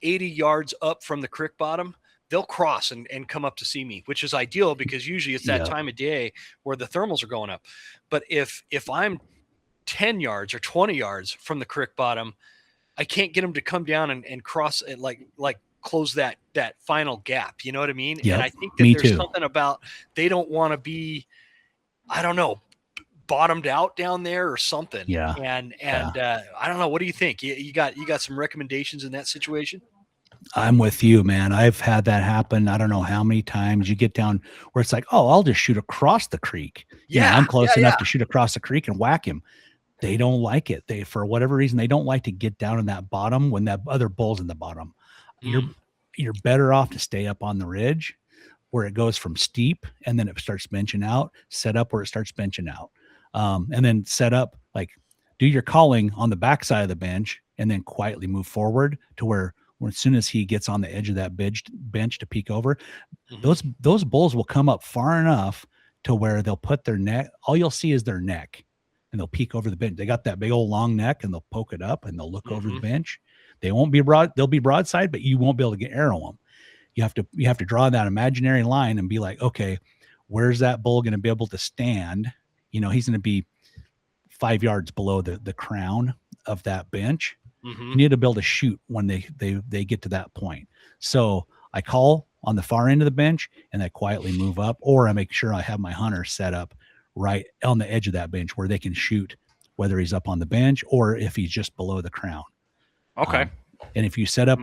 A: 80 yards up from the creek bottom, they'll cross and come up to see me, which is ideal because usually it's that time of day where the thermals are going up. But if I'm 10 yards or 20 yards from the creek bottom, I can't get them to come down and cross and like close that final gap. You know what I mean?
D: Yep.
A: And I think that there's something about, they don't want to be, I don't know, bottomed out down there or something.
D: Yeah.
A: And I don't know. What do you think? You got some recommendations in that situation?
D: I'm with you, man. I've had that happen. I don't know how many times. You get down where it's like, oh, I'll just shoot across the creek. Yeah, I'm close enough to shoot across the creek and whack him. They don't like it. They, for whatever reason, they don't like to get down in that bottom when that other bull's in the bottom. You're better off to stay up on the ridge where it goes from steep and then it starts benching out, set up where it starts benching out. And then set up, like do your calling on the backside of the bench and then quietly move forward to where as soon as he gets on the edge of that bench to peek over, those bulls will come up far enough to where they'll put their neck. All you'll see is their neck, and they'll peek over the bench. They got that big old long neck, and they'll poke it up, and they'll look over the bench. They won't be broad. They'll be broadside, but you won't be able to get arrow them. You have to draw that imaginary line and be like, okay, where's that bull going to be able to stand? He's going to be 5 yards below the crown of that bench. You need to be able to shoot when they get to that point. So I call on the far end of the bench and I quietly move up, or I make sure I have my hunter set up right on the edge of that bench where they can shoot, whether he's up on the bench or if he's just below the crown.
A: Okay.
D: And if you set up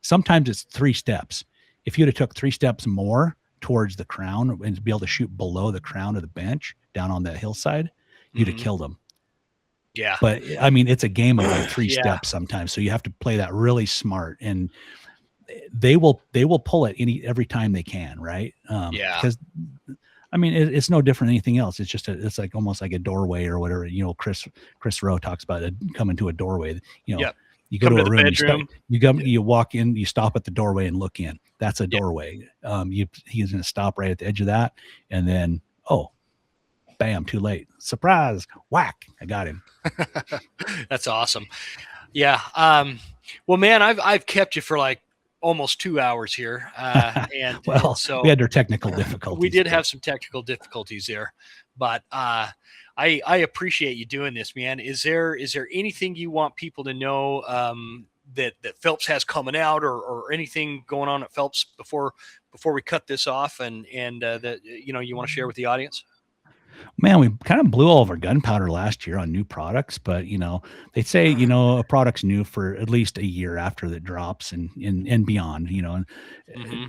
D: sometimes it's 3 steps. If you'd have took 3 steps more towards the crown and to be able to shoot below the crown of the bench down on that hillside, you'd have killed him.
A: Yeah.
D: But I mean, it's a game of like 3 steps sometimes. So you have to play that really smart, and they will pull it every time they can. Right. Because I mean, it's no different than anything else. It's just it's like almost like a doorway or whatever. Chris Rowe talks about it coming to a doorway. You go to a room, you walk in, you stop at the doorway and look in. That's a doorway. He's going to stop right at the edge of that. And then, bam, too late. Surprise, whack. I got him.
A: That's awesome. Yeah. Well, man, I've kept you for like almost 2 hours here. And so
D: we had our technical difficulties.
A: We did have some technical difficulties there, but I appreciate you doing this, man. Is there anything you want people to know that Phelps has coming out, or anything going on at Phelps before we cut this off, and that you want to share with the audience?
D: Man, we kind of blew all of our gunpowder last year on new products, but they say a product's new for at least a year after it drops and beyond. And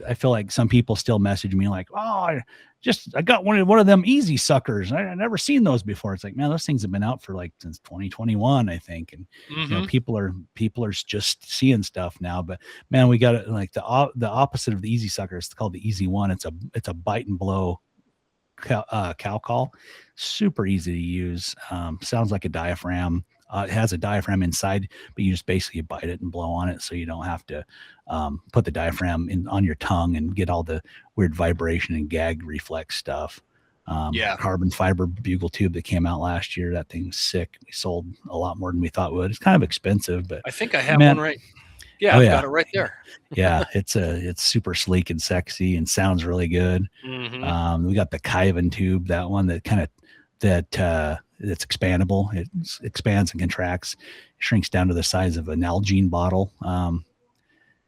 D: I feel like some people still message me like, "Oh, I got one of them easy suckers. I never seen those before." It's like, man, those things have been out for like since 2021, I think, and people are just seeing stuff now. But man, we got it like the opposite of the easy sucker. It's called the Easy One. It's a bite and blow cow call. Super easy to use. Sounds like a diaphragm. It has a diaphragm inside, but you just basically bite it and blow on it, so you don't have to put the diaphragm on your tongue and get all the weird vibration and gag reflex stuff. Carbon fiber bugle tube that came out last year. That thing's sick. We sold a lot more than we thought we would. It's kind of expensive, but
A: I think I have one right. Yeah, I've got it right there.
D: Yeah, it's super sleek and sexy and sounds really good. We got the Kyvan tube, that one that it's expandable. It expands and contracts, shrinks down to the size of an Nalgene bottle.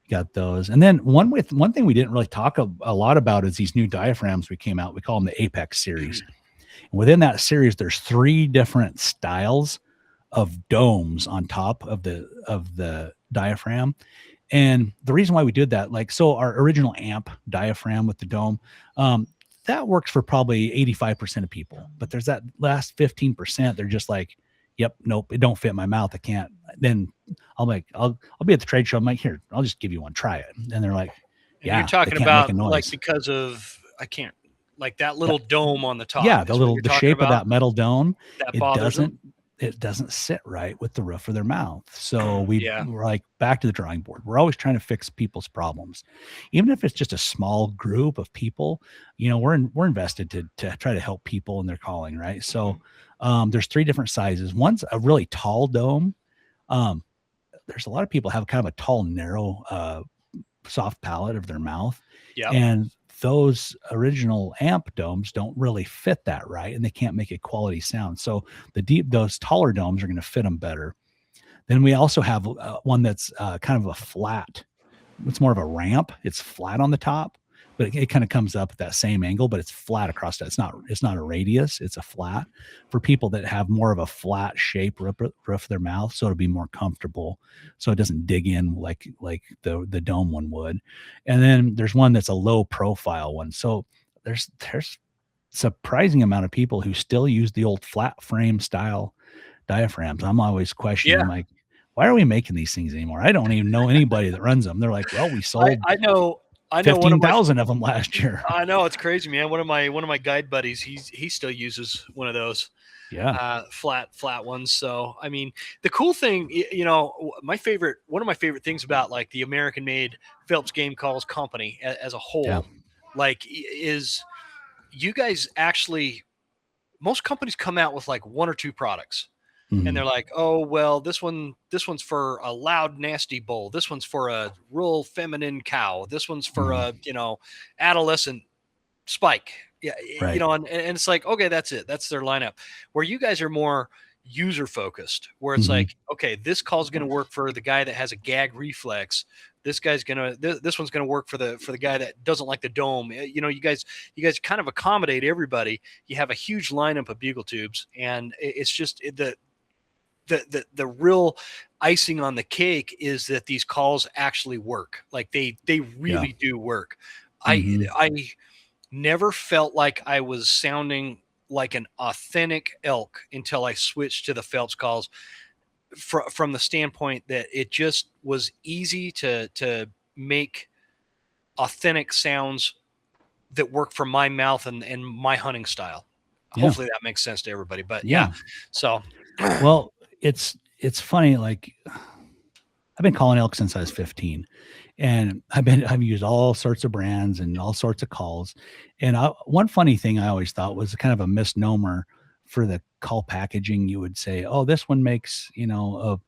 D: Got those. And then one thing we didn't really talk a lot about is these new diaphragms we came out. We call them the Apex series. Within that series, there's 3 different styles of domes on top of the diaphragm. And the reason why we did that, like, so our original amp diaphragm with the dome, that works for probably 85% of people. But there's that last 15%. They're just like, yep, nope, it don't fit my mouth. I can't. Then I'll be at the trade show. I'm like, here, I'll just give you one, try it. And they're like, yeah,
A: you're talking about like because of like that little dome on the top.
D: Yeah, the shape of that metal dome.
A: That
D: it doesn't sit right with the roof of their mouth. So we're like back to the drawing board. We're always trying to fix people's problems, even if it's just a small group of people. We're invested to try to help people in their calling, right? So there's 3 different sizes. One's a really tall dome. There's a lot of people have kind of a tall, narrow, soft palate of their mouth.
A: Yeah.
D: And those original amp domes don't really fit that right, and they can't make a quality sound. So those taller domes are going to fit them better. Then we also have one that's kind of a flat. It's more of a ramp. It's flat on the top, but it kind of comes up at that same angle, but it's flat across that. It's not a radius. It's a flat for people that have more of a flat shape roof of their mouth. So it'll be more comfortable. So it doesn't dig in like the dome one would. And then there's one that's a low profile one. So there's surprising amount of people who still use the old flat frame style diaphragms. I'm always questioning, like, why are we making these things anymore? I don't even know anybody that runs them. They're like, well, we sold.
A: I know
D: 15,000 of them last year.
A: I know, it's crazy, man. One of my guide buddies, he still uses one of those, flat ones. So I mean, the cool thing, one of my favorite things about like the American-made Phelps Game Calls company as a whole, like, is you guys actually, most companies come out with like 1 or 2 products. And they're like, oh, well, this one's for a loud, nasty bull. This one's for a real feminine cow. This one's for a, adolescent spike. Yeah.
D: Right.
A: And it's like, okay, that's it. That's their lineup. Where you guys are more user focused, where it's like, okay, this call is going to work for the guy that has a gag reflex. This one's going to work for the guy that doesn't like the dome. You guys kind of accommodate everybody. You have a huge lineup of bugle tubes, and it's just the real icing on the cake is that these calls actually work. Like they really do work. I never felt like I was sounding like an authentic elk until I switched to the Phelps calls, from the standpoint that it just was easy to make authentic sounds that work for my mouth and my hunting style. Hopefully that makes sense to everybody, but so.
D: Well, it's funny. Like, I've been calling elk since I was 15, and I've used all sorts of brands and all sorts of calls. And one funny thing I always thought was kind of a misnomer for the call packaging. You would say, oh, this one makes, a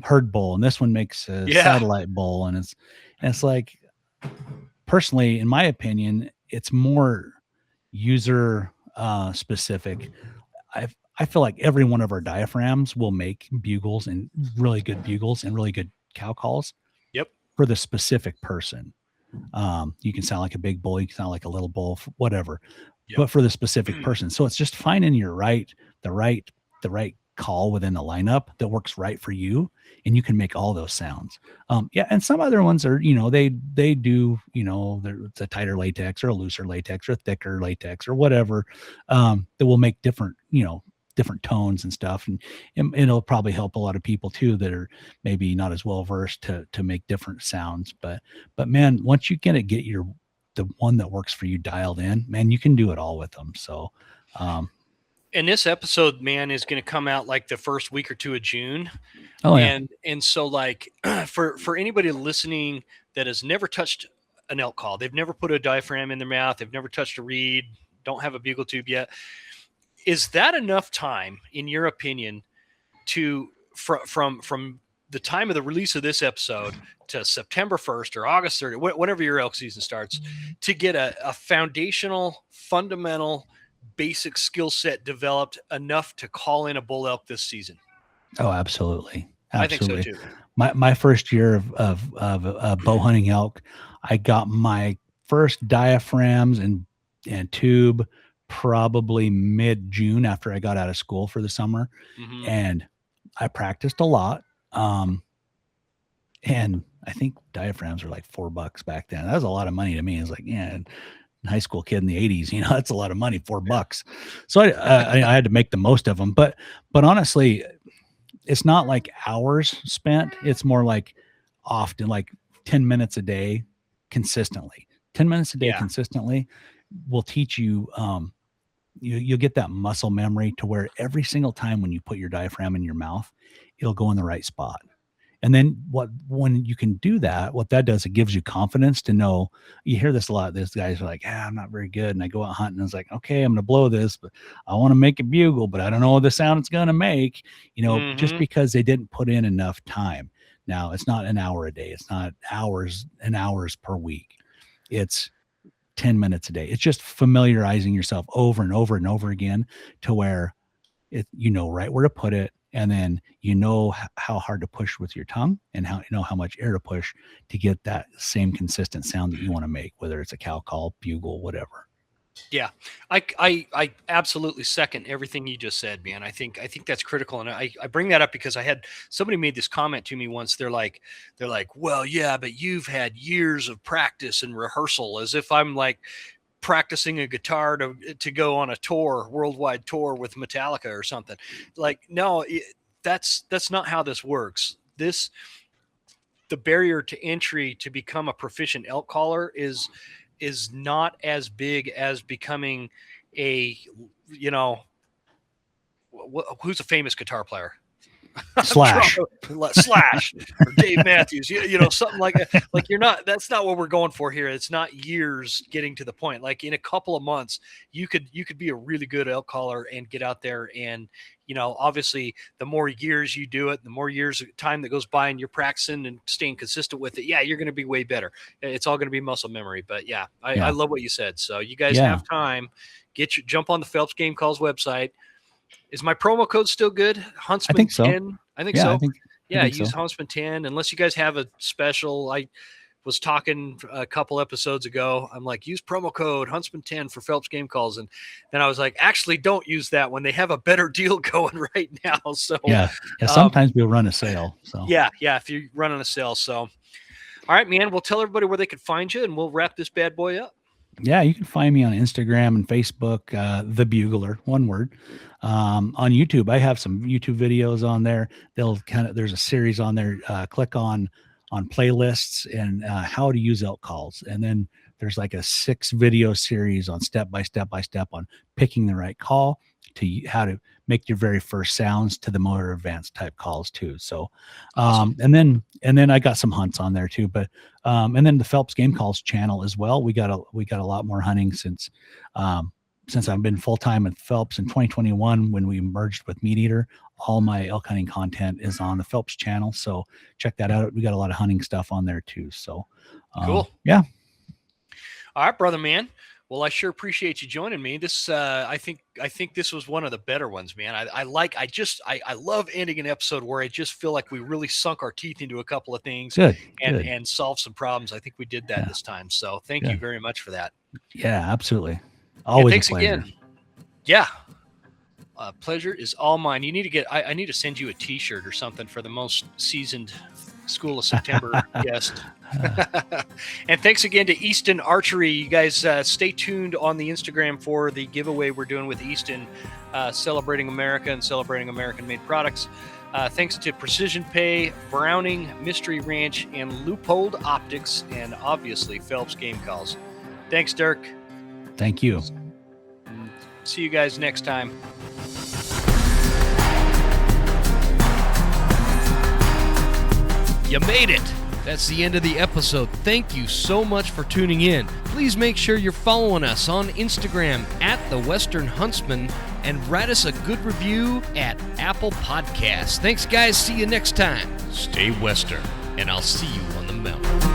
D: herd bull, and this one makes a satellite bull. And it's like, personally, in my opinion, it's more user specific. I feel like every one of our diaphragms will make bugles, and really good bugles and really good cow calls.
A: Yep.
D: For the specific person. You can sound like a big bull, you can sound like a little bull, whatever. Yep. But for the specific person. So it's just finding the right call within the lineup that works right for you, and you can make all those sounds. And some other ones are, they do, it's a tighter latex or a looser latex or a thicker latex or whatever, that will make different tones and stuff. And it'll probably help a lot of people too that are maybe not as well versed to make different sounds. But man, once you get the one that works for you dialed in, man, you can do it all with them. So,
A: and this episode, man, is going to come out like the first week or 2 of June.
D: Oh, yeah.
A: And so like for anybody listening that has never touched an elk call, they've never put a diaphragm in their mouth, they've never touched a reed, don't have a bugle tube yet. Is that enough time, in your opinion, to from the time of the release of this episode to September 1st or August 30th, whenever your elk season starts, to get a foundational, fundamental, basic skill set developed enough to call in a bull elk this season?
D: Oh, absolutely.
A: I think so
D: Absolutely.
A: too.
D: My first year of bow hunting elk, I got my first diaphragms and tube probably mid-June after I got out of school for the summer,
A: Mhm.
D: and I practiced a lot. And I think diaphragms were like $4 back then. That was a lot of money to me. It's like, yeah, high school kid in the 80s, that's a lot of money, $4. So I had to make the most of them. But honestly, it's not like hours spent. It's more like often like 10 minutes a day consistently. 10 minutes a day
A: Yeah.
D: consistently will teach you, you'll get that muscle memory to where every single time when you put your diaphragm in your mouth, it'll go in the right spot. And then when you can do that, what that does, it gives you confidence to know. You hear this a lot. These guys are like, I'm not very good. And I go out hunting and it's like, okay, I'm going to blow this, but I want to make a bugle, but I don't know what the sound it's going to make, just because they didn't put in enough time. Now it's not an hour a day. It's not hours and hours per week. It's 10 minutes a day. It's just familiarizing yourself over and over and over again to where right where to put it. And then how hard to push with your tongue and how much air to push to get that same consistent sound that you want to make, whether it's a cow call, bugle, whatever.
A: Yeah, I absolutely second everything you just said, man. I think that's critical, and I bring that up because I had somebody made this comment to me once. They're like, well, yeah, but you've had years of practice and rehearsal, as if I'm like practicing a guitar to go on a worldwide tour with Metallica or something. Like, no, that's not how this works. The barrier to entry to become a proficient elk caller is not as big as becoming a, who's a famous guitar player?
D: Slash
A: or Dave Matthews, something like that. Like, that's not what we're going for here. It's not years getting to the point. Like, in a couple of months, you could be a really good elk caller and get out there. And, obviously the more years you do it, the more years of time that goes by and you're practicing and staying consistent with it. Yeah, you're going to be way better. It's all going to be muscle memory, but I love what you said. So you guys have time, jump on the Phelps Game Calls website. Is my promo code still good? Huntsman
D: I think so.
A: 10. I think so.
D: I think
A: use
D: so.
A: Huntsman 10. Unless you guys have a special. I was talking a couple episodes ago. I'm like, use promo code Huntsman 10 for Phelps Game Calls. And then I was like, actually, don't use that when they have a better deal going right now. So
D: sometimes we'll run a sale. So
A: if you're running a sale. So, all right, man, we'll tell everybody where they can find you and we'll wrap this bad boy up.
D: Yeah, you can find me on Instagram and Facebook, The Bugler, one word. On YouTube, I have some YouTube videos on there. There's a series on there. Click on playlists and how to use elk calls. And then there's like a 6 video series on step by step on picking the right call to how to make your very first sounds to the more advanced type calls too. So,
A: awesome.
D: and then I got some hunts on there too, but, and then the Phelps Game Calls channel as well. We got a lot more hunting since I've been full-time at Phelps in 2021, when we merged with Meat Eater. All my elk hunting content is on the Phelps channel. So check that out. We got a lot of hunting stuff on there too. So,
A: cool.
D: Yeah.
A: All right, brother, man. Well, I sure appreciate you joining me. This, I think this was one of the better ones, man. I love ending an episode where I just feel like we really sunk our teeth into a couple of things and solved some problems. I think we did that this time. So thank you very much for that.
D: Yeah, absolutely. Always
A: thanks
D: a pleasure.
A: Again. Yeah. Pleasure is all mine. You need to get, I need to send you a t-shirt or something for the most seasoned School of September guest. And thanks again to Easton Archery. You guys stay tuned on the Instagram for the giveaway we're doing with Easton, celebrating America and celebrating American-made products. Thanks to Precision Pay, Browning, Mystery Ranch, and Leupold Optics, and obviously Phelps Game Calls. Thanks, Dirk.
D: Thank you.
A: See you guys next time.
C: You made it! That's the end of the episode. Thank you so much for tuning in. Please make sure you're following us on Instagram at The Western Huntsman and write us a good review at Apple Podcasts. Thanks, guys. See you next time. Stay Western, and I'll see you on the mountain.